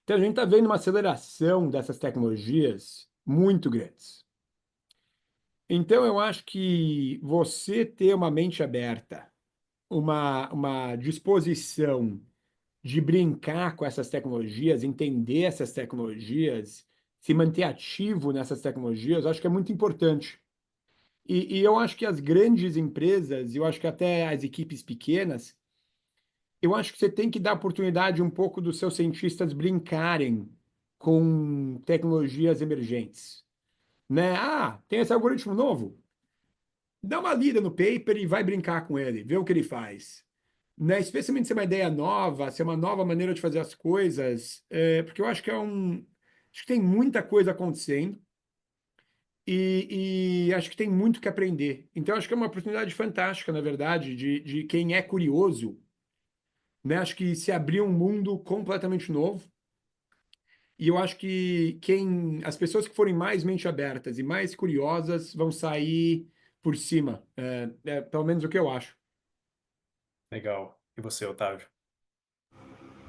Então a gente está vendo uma aceleração dessas tecnologias muito grandes. Então eu acho que você ter uma mente aberta, uma disposição de brincar com essas tecnologias, entender essas tecnologias, se manter ativo nessas tecnologias, eu acho que é muito importante. E eu acho que as grandes empresas, eu acho que até as equipes pequenas, eu acho que você tem que dar oportunidade um pouco dos seus cientistas brincarem com tecnologias emergentes, né? Ah, tem esse algoritmo novo? Dá uma lida no paper e vai brincar com ele, vê o que ele faz. Né? Especialmente se é uma ideia nova, se é uma nova maneira de fazer as coisas, porque eu acho que acho que tem muita coisa acontecendo e acho que tem muito que aprender. Então, acho que é uma oportunidade fantástica, na verdade, de quem é curioso, né? Acho que se abriu um mundo completamente novo. E eu acho que as pessoas que forem mais mente abertas e mais curiosas vão sair por cima. Pelo menos o que eu acho. Legal. E você, Otávio?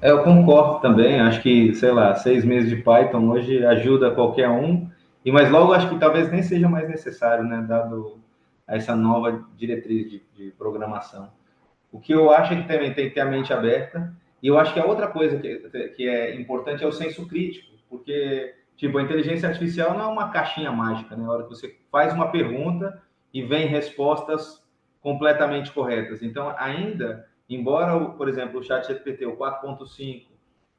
Eu concordo também, acho que, sei lá, 6 meses de Python hoje ajuda qualquer um, mas logo acho que talvez nem seja mais necessário, né, dado essa nova diretriz de programação. O que eu acho é que também tem que ter a mente aberta, e eu acho que a outra coisa que é importante é o senso crítico, porque, tipo, a inteligência artificial não é uma caixinha mágica, né, na hora que você faz uma pergunta e vem respostas completamente corretas. Então, ainda, embora, por exemplo, o ChatGPT, o 4.5,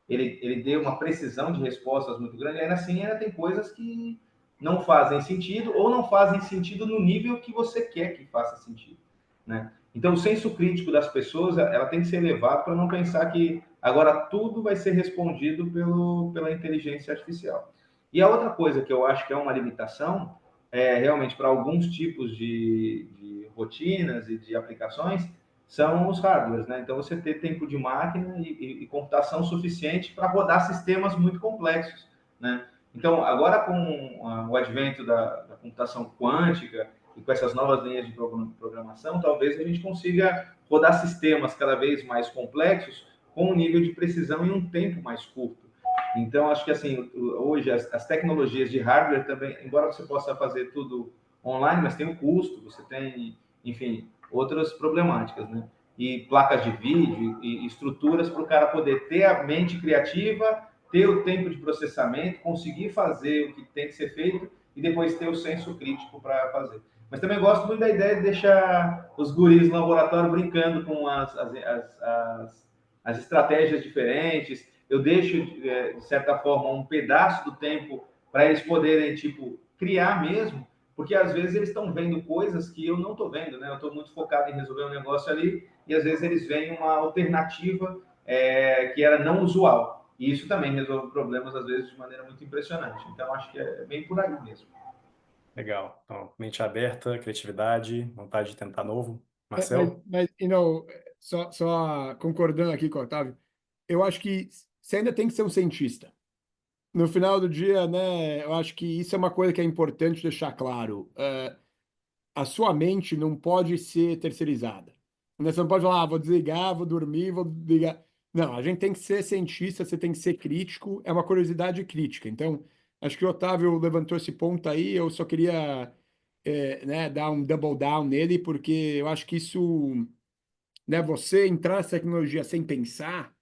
ele dê uma precisão de respostas muito grande, ainda assim ainda tem coisas que não fazem sentido ou não fazem sentido no nível que você quer que faça sentido, né? Então, o senso crítico das pessoas, ela tem que ser elevado para não pensar que agora tudo vai ser respondido pela inteligência artificial. E a outra coisa que eu acho que é uma limitação, realmente para alguns tipos de rotinas e de aplicações, são os hardwares, né? Então, você ter tempo de máquina e computação suficiente para rodar sistemas muito complexos, né? Então, agora com o advento da computação quântica e com essas novas linhas de programação, talvez a gente consiga rodar sistemas cada vez mais complexos com um nível de precisão em um tempo mais curto. Então, acho que assim, hoje as tecnologias de hardware também, embora você possa fazer tudo online, mas tem o custo, você tem, enfim, outras problemáticas, né? E placas de vídeo e estruturas para o cara poder ter a mente criativa, ter o tempo de processamento, conseguir fazer o que tem que ser feito e depois ter o senso crítico para fazer. Mas também gosto muito da ideia de deixar os guris no laboratório brincando com as estratégias diferentes. Eu deixo, de certa forma, um pedaço do tempo para eles poderem, tipo, criar mesmo, porque às vezes eles estão vendo coisas que eu não estou vendo, né? Eu estou muito focado em resolver um negócio ali e às vezes eles veem uma alternativa que era não usual. E isso também resolve problemas, às vezes, de maneira muito impressionante. Então, acho que é bem por aí mesmo. Legal. Então, mente aberta, criatividade, vontade de tentar novo. Mas, Marcel? só concordando aqui com o Otávio, eu acho que você ainda tem que ser um cientista. No final do dia, né, eu acho que isso é uma coisa que é importante deixar claro. A sua mente não pode ser terceirizada. Né? Você não pode falar, vou desligar, vou dormir, vou ligar. Não, a gente tem que ser cientista, você tem que ser crítico, é uma curiosidade crítica. Então, acho que o Otávio levantou esse ponto aí, eu só queria né, dar um double down nele, porque eu acho que isso, né, você entrar nessa tecnologia sem pensar,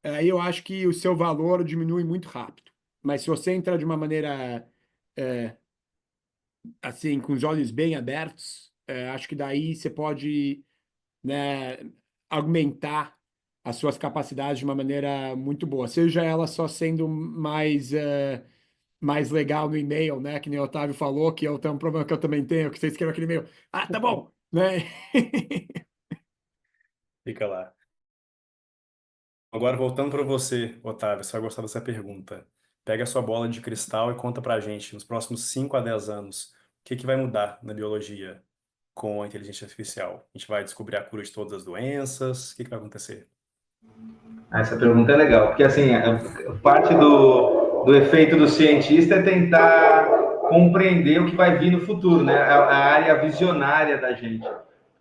aí eu acho que o seu valor diminui muito rápido. Mas se você entrar de uma maneira, é, assim, com os olhos bem abertos, Acho que daí você pode, né, aumentar as suas capacidades de uma maneira muito boa, seja ela só sendo mais legal no e-mail, né? Que nem o Otávio falou, que é um problema que eu também tenho, que você escreve aquele e-mail, tá bom, né? Fica lá. Agora, voltando para você, Otávio, você vai gostar dessa pergunta. Pega a sua bola de cristal e conta para a gente, nos próximos 5 a 10 anos, o que que vai mudar na biologia com a inteligência artificial? A gente vai descobrir a cura de todas as doenças? O que que vai acontecer? Essa pergunta é legal, porque assim, parte do efeito do cientista é tentar compreender o que vai vir no futuro, né? A área visionária da gente.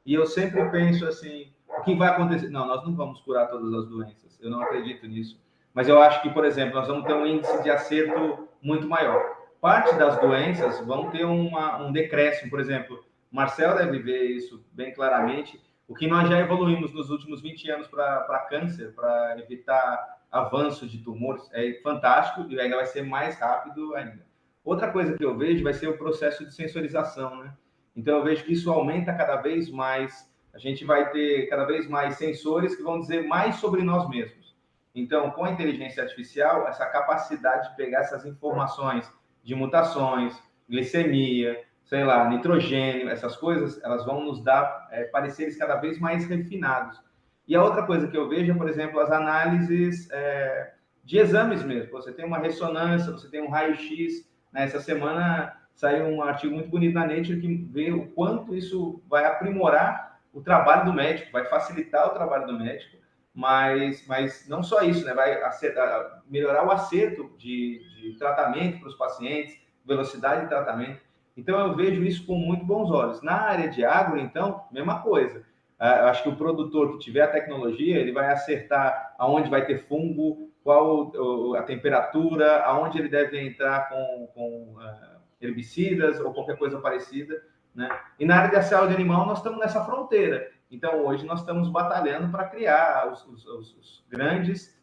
E eu sempre penso assim, o que vai acontecer? Não, nós não vamos curar todas as doenças, eu não acredito nisso. Mas eu acho que, por exemplo, nós vamos ter um índice de acerto muito maior. Parte das doenças vão ter um decréscimo, por exemplo, Marcel deve ver isso bem claramente, o que nós já evoluímos nos últimos 20 anos para câncer, para evitar avanço de tumores, é fantástico e ainda vai ser mais rápido ainda. Outra coisa que eu vejo vai ser o processo de sensorização, né? Então eu vejo que isso aumenta cada vez mais, a gente vai ter cada vez mais sensores que vão dizer mais sobre nós mesmos. Então, com a inteligência artificial, essa capacidade de pegar essas informações de mutações, glicemia, sei lá, nitrogênio, essas coisas, elas vão nos dar pareceres cada vez mais refinados. E a outra coisa que eu vejo é, por exemplo, as análises de exames mesmo. Você tem uma ressonância, você tem um raio-x. Né? Essa semana saiu um artigo muito bonito na Nature que vê o quanto isso vai aprimorar o trabalho do médico, vai facilitar o trabalho do médico, mas não só isso, né? Vai melhorar o acerto de tratamento para os pacientes, velocidade de tratamento. Então, eu vejo isso com muito bons olhos. Na área de agro, então, mesma coisa. Eu acho que o produtor que tiver a tecnologia, ele vai acertar aonde vai ter fungo, qual a temperatura, aonde ele deve entrar com herbicidas ou qualquer coisa parecida. Né? E na área da saúde animal, nós estamos nessa fronteira. Então, hoje, nós estamos batalhando para criar os grandes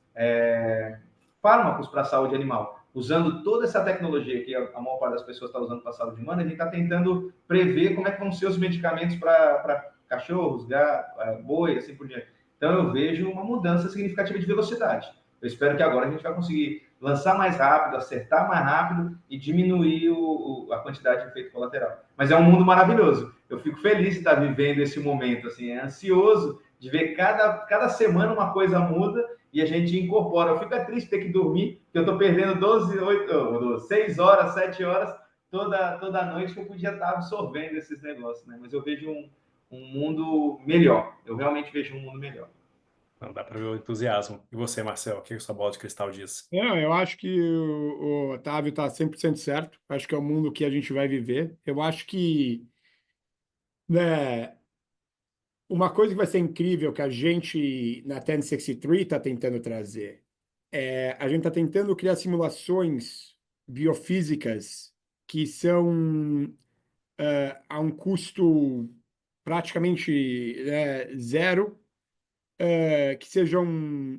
fármacos para a saúde animal. Usando toda essa tecnologia que a maior parte das pessoas está usando para a saúde humana, a gente está tentando prever como é que vão ser os medicamentos para cachorros, gato, boi, assim por diante. Então, eu vejo uma mudança significativa de velocidade. Eu espero que agora a gente vai conseguir lançar mais rápido, acertar mais rápido e diminuir a quantidade de efeito colateral. Mas é um mundo maravilhoso. Eu fico feliz de estar vivendo esse momento, assim, é ansioso de ver cada semana uma coisa muda e a gente incorpora. Eu fico triste ter que dormir, porque eu estou perdendo 6 horas, 7 horas toda noite que eu podia estar absorvendo esses negócios, né? Mas eu vejo um mundo melhor. Eu realmente vejo um mundo melhor. Não dá para ver o entusiasmo. E você, Marcel, o que a sua bola de cristal diz? Não, eu acho que o Otávio está 100% certo. Acho que é o mundo que a gente vai viver. Eu acho que, né, uma coisa que vai ser incrível que a gente na 1063 está tentando trazer a gente está tentando criar simulações biofísicas que são a um custo praticamente zero, que sejam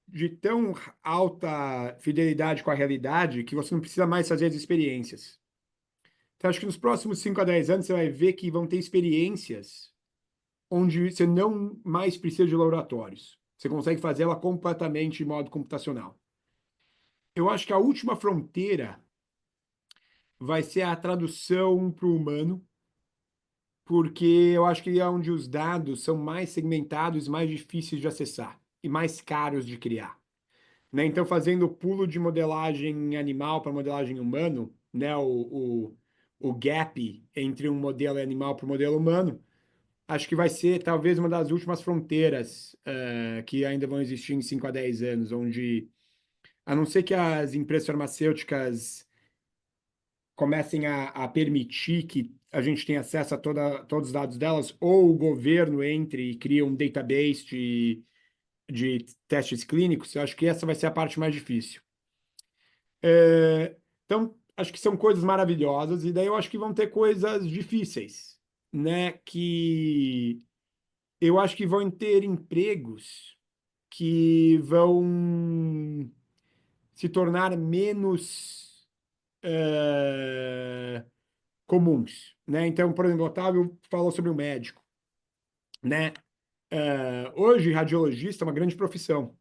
de tão alta fidelidade com a realidade que você não precisa mais fazer as experiências. Então, acho que nos próximos 5 a 10 anos você vai ver que vão ter experiências onde você não mais precisa de laboratórios. Você consegue fazer ela completamente em modo computacional. Eu acho que a última fronteira vai ser a tradução para o humano, porque eu acho que é onde os dados são mais segmentados, mais difíceis de acessar e mais caros de criar. Né? Então, fazendo o pulo de modelagem animal para modelagem humano, né? o gap entre um modelo animal para o modelo humano, acho que vai ser talvez uma das últimas fronteiras que ainda vão existir em 5 a 10 anos, onde, a não ser que as empresas farmacêuticas comecem a permitir que a gente tenha acesso a todos os dados delas, ou o governo entre e cria um database de testes clínicos, eu acho que essa vai ser a parte mais difícil. Então, acho que são coisas maravilhosas, e daí eu acho que vão ter coisas difíceis, né? Que eu acho que vão ter empregos que vão se tornar menos comuns, né? Então, por exemplo, o Otávio falou sobre o médico, né? Hoje, radiologista é uma grande profissão.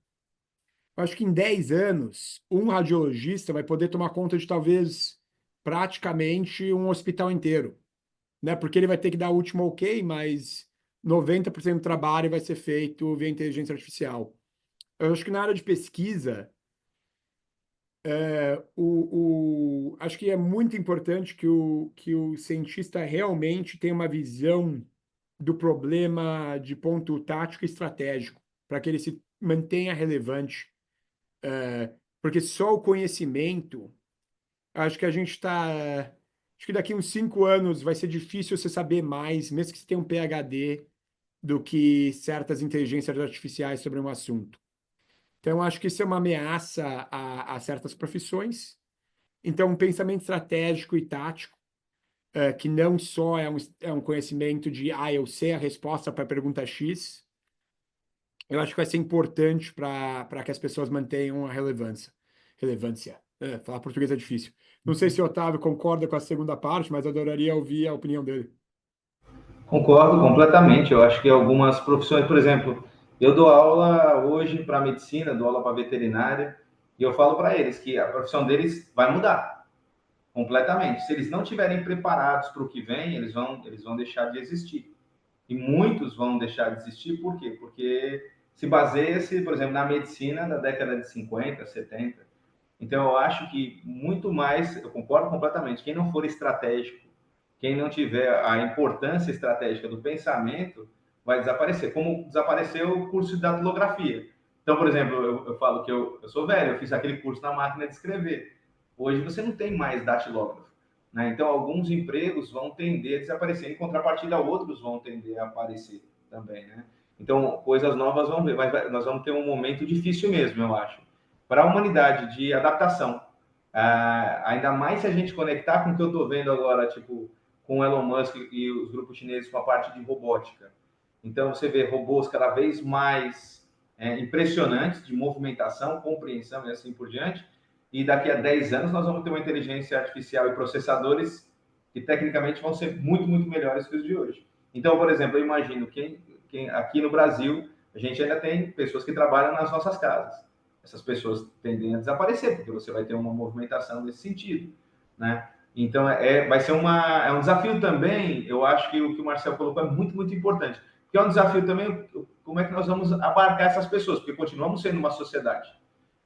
Eu acho que em 10 anos, um radiologista vai poder tomar conta de talvez praticamente um hospital inteiro, né? Porque ele vai ter que dar o último ok, mas 90% do trabalho vai ser feito via inteligência artificial. Eu acho que na área de pesquisa, acho que é muito importante que o cientista realmente tenha uma visão do problema de ponto tático e estratégico, para que ele se mantenha relevante. Porque só o conhecimento, acho que a gente está. Acho que daqui uns 5 anos vai ser difícil você saber mais, mesmo que você tenha um PhD, do que certas inteligências artificiais sobre um assunto. Então, acho que isso é uma ameaça a certas profissões. Então, um pensamento estratégico e tático, que não só é um conhecimento de, eu sei a resposta para a pergunta X, eu acho que vai ser importante para que as pessoas mantenham a relevância. Relevância. Falar português é difícil. Não sei se o Otávio concorda com a segunda parte, mas adoraria ouvir a opinião dele. Concordo completamente. Eu acho que algumas profissões, por exemplo, eu dou aula hoje para medicina, dou aula para veterinária, e eu falo para eles que a profissão deles vai mudar completamente. Se eles não estiverem preparados para o que vem, eles vão deixar de existir. E muitos vão deixar de existir, por quê? Porque se baseia-se, por exemplo, na medicina da década de 50, 70. Então, eu acho que muito mais, eu concordo completamente, quem não for estratégico, quem não tiver a importância estratégica do pensamento, vai desaparecer. Como desapareceu o curso de datilografia. Então, por exemplo, eu falo que eu sou velho, eu fiz aquele curso na máquina de escrever. Hoje você não tem mais datilógrafo. Né? Então, alguns empregos vão tender a desaparecer, em contrapartida, outros vão tender a aparecer também. Né? Então, coisas novas vão vir, mas nós vamos ter um momento difícil mesmo, eu acho, para a humanidade de adaptação. Ainda mais se a gente conectar com o que eu estou vendo agora, tipo, com o Elon Musk e os grupos chineses com a parte de robótica. Então, você vê robôs cada vez mais impressionantes de movimentação, compreensão e assim por diante. E daqui a 10 anos nós vamos ter uma inteligência artificial e processadores que tecnicamente vão ser muito, muito melhores que os de hoje. Então, por exemplo, eu imagino que aqui no Brasil a gente ainda tem pessoas que trabalham nas nossas casas. Essas pessoas tendem a desaparecer, porque você vai ter uma movimentação nesse sentido, né? Então, vai ser um desafio também. Eu acho que o que o Marcel colocou é muito, muito importante. Porque é um desafio também, como é que nós vamos abarcar essas pessoas? Porque continuamos sendo uma sociedade.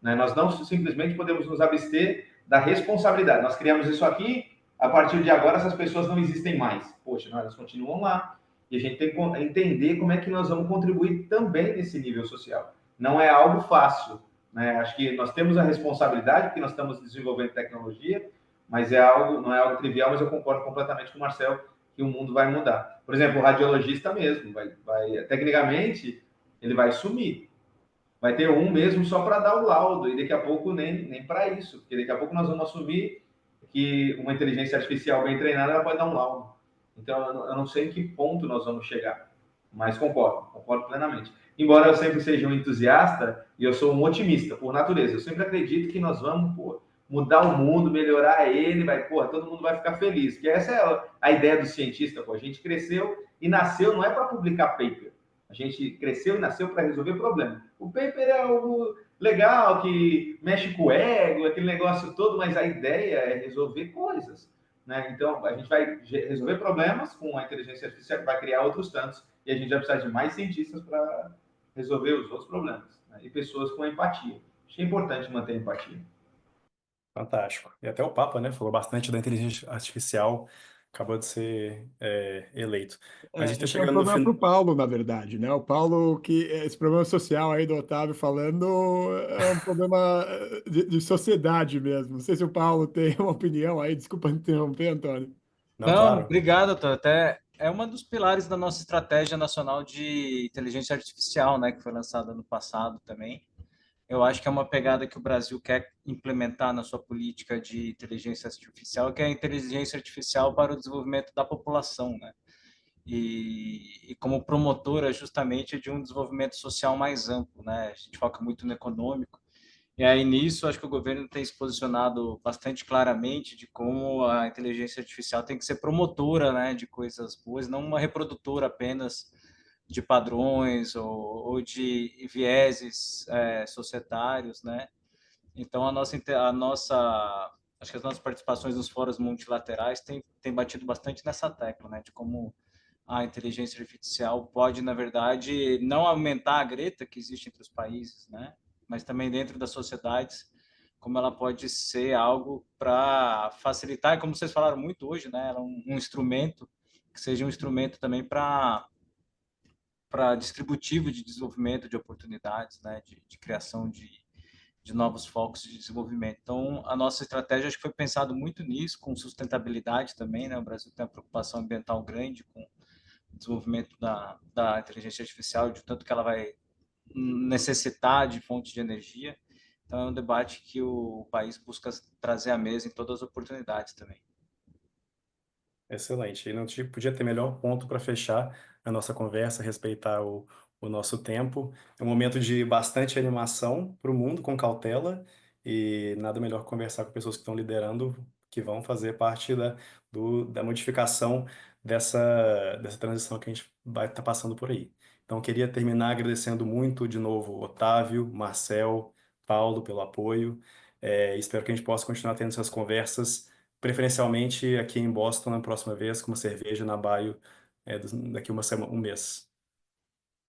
Né? Nós não simplesmente podemos nos abster da responsabilidade. Nós criamos isso aqui, a partir de agora essas pessoas não existem mais. Poxa, não, elas continuam lá. E a gente tem que entender como é que nós vamos contribuir também nesse nível social. Não é algo fácil. Né? Acho que nós temos a responsabilidade, porque nós estamos desenvolvendo tecnologia, mas não é algo trivial, mas eu concordo completamente com o Marcel que o mundo vai mudar. Por exemplo, o radiologista mesmo, tecnicamente, ele vai sumir. Vai ter um mesmo só para dar o laudo, e daqui a pouco nem para isso, porque daqui a pouco nós vamos assumir que uma inteligência artificial bem treinada ela pode dar um laudo. Então, eu não sei em que ponto nós vamos chegar, mas concordo plenamente. Embora eu sempre seja um entusiasta, e eu sou um otimista, por natureza, eu sempre acredito que nós vamos mudar o mundo, melhorar ele, todo mundo vai ficar feliz. Porque essa é a ideia do cientista, A gente cresceu e nasceu não é para publicar paper. A gente cresceu e nasceu para resolver problema. O paper é algo legal, que mexe com o ego, aquele negócio todo, mas a ideia é resolver coisas. Né? Então, a gente vai resolver problemas com a inteligência artificial, vai criar outros tantos, e a gente vai precisar de mais cientistas para resolver os outros problemas. Né? E pessoas com empatia. Acho que é importante manter a empatia. Fantástico. E até o Papa, né, falou bastante da inteligência artificial, acabou de ser eleito. Mas a gente está Esse é um chegando no problema para o fim. Paulo, na verdade, né? O Paulo, que esse problema social aí do Otávio falando, é um problema de sociedade mesmo. Não sei se o Paulo tem uma opinião aí, desculpa interromper, Antônio. Não, Não, claro. obrigado, Tô. Até é uma dos pilares da nossa estratégia nacional de inteligência artificial, né, que foi lançada no passado também. Eu acho que é uma pegada que o Brasil quer implementar na sua política de inteligência artificial, que é a inteligência artificial para o desenvolvimento da população, né? E como promotora justamente de um desenvolvimento social mais amplo, né? A gente foca muito no econômico. E aí, nisso, acho que o governo tem se posicionado bastante claramente de como a inteligência artificial tem que ser promotora, né, de coisas boas, não uma reprodutora apenas de padrões ou de vieses societários, né? Então, acho que as nossas participações nos fóruns multilaterais têm batido bastante nessa tecla, né, de como a inteligência artificial pode, na verdade, não aumentar a greta que existe entre os países, né? Mas também dentro das sociedades, como ela pode ser algo para facilitar, como vocês falaram muito hoje, né? Ela é um instrumento que seja um instrumento também para distributivo de desenvolvimento de oportunidades, né? De criação de novos focos de desenvolvimento. Então, a nossa estratégia acho que foi pensado muito nisso, com sustentabilidade também, né? O Brasil tem uma preocupação ambiental grande com desenvolvimento da inteligência artificial, de tanto que ela vai necessitar de fontes de energia. Então, é um debate que o país busca trazer à mesa em todas as oportunidades também. Excelente. E não podia ter melhor ponto para fechar a nossa conversa, respeitar o nosso tempo. É um momento de bastante animação para o mundo, com cautela, e nada melhor que conversar com pessoas que estão liderando, que vão fazer parte da modificação dessa transição que a gente vai estar passando por aí. Então, eu queria terminar agradecendo muito de novo Otávio, Marcel, Paulo pelo apoio. Espero que a gente possa continuar tendo essas conversas preferencialmente aqui em Boston na próxima vez, com uma cerveja na Baio, daqui uma semana, um mês.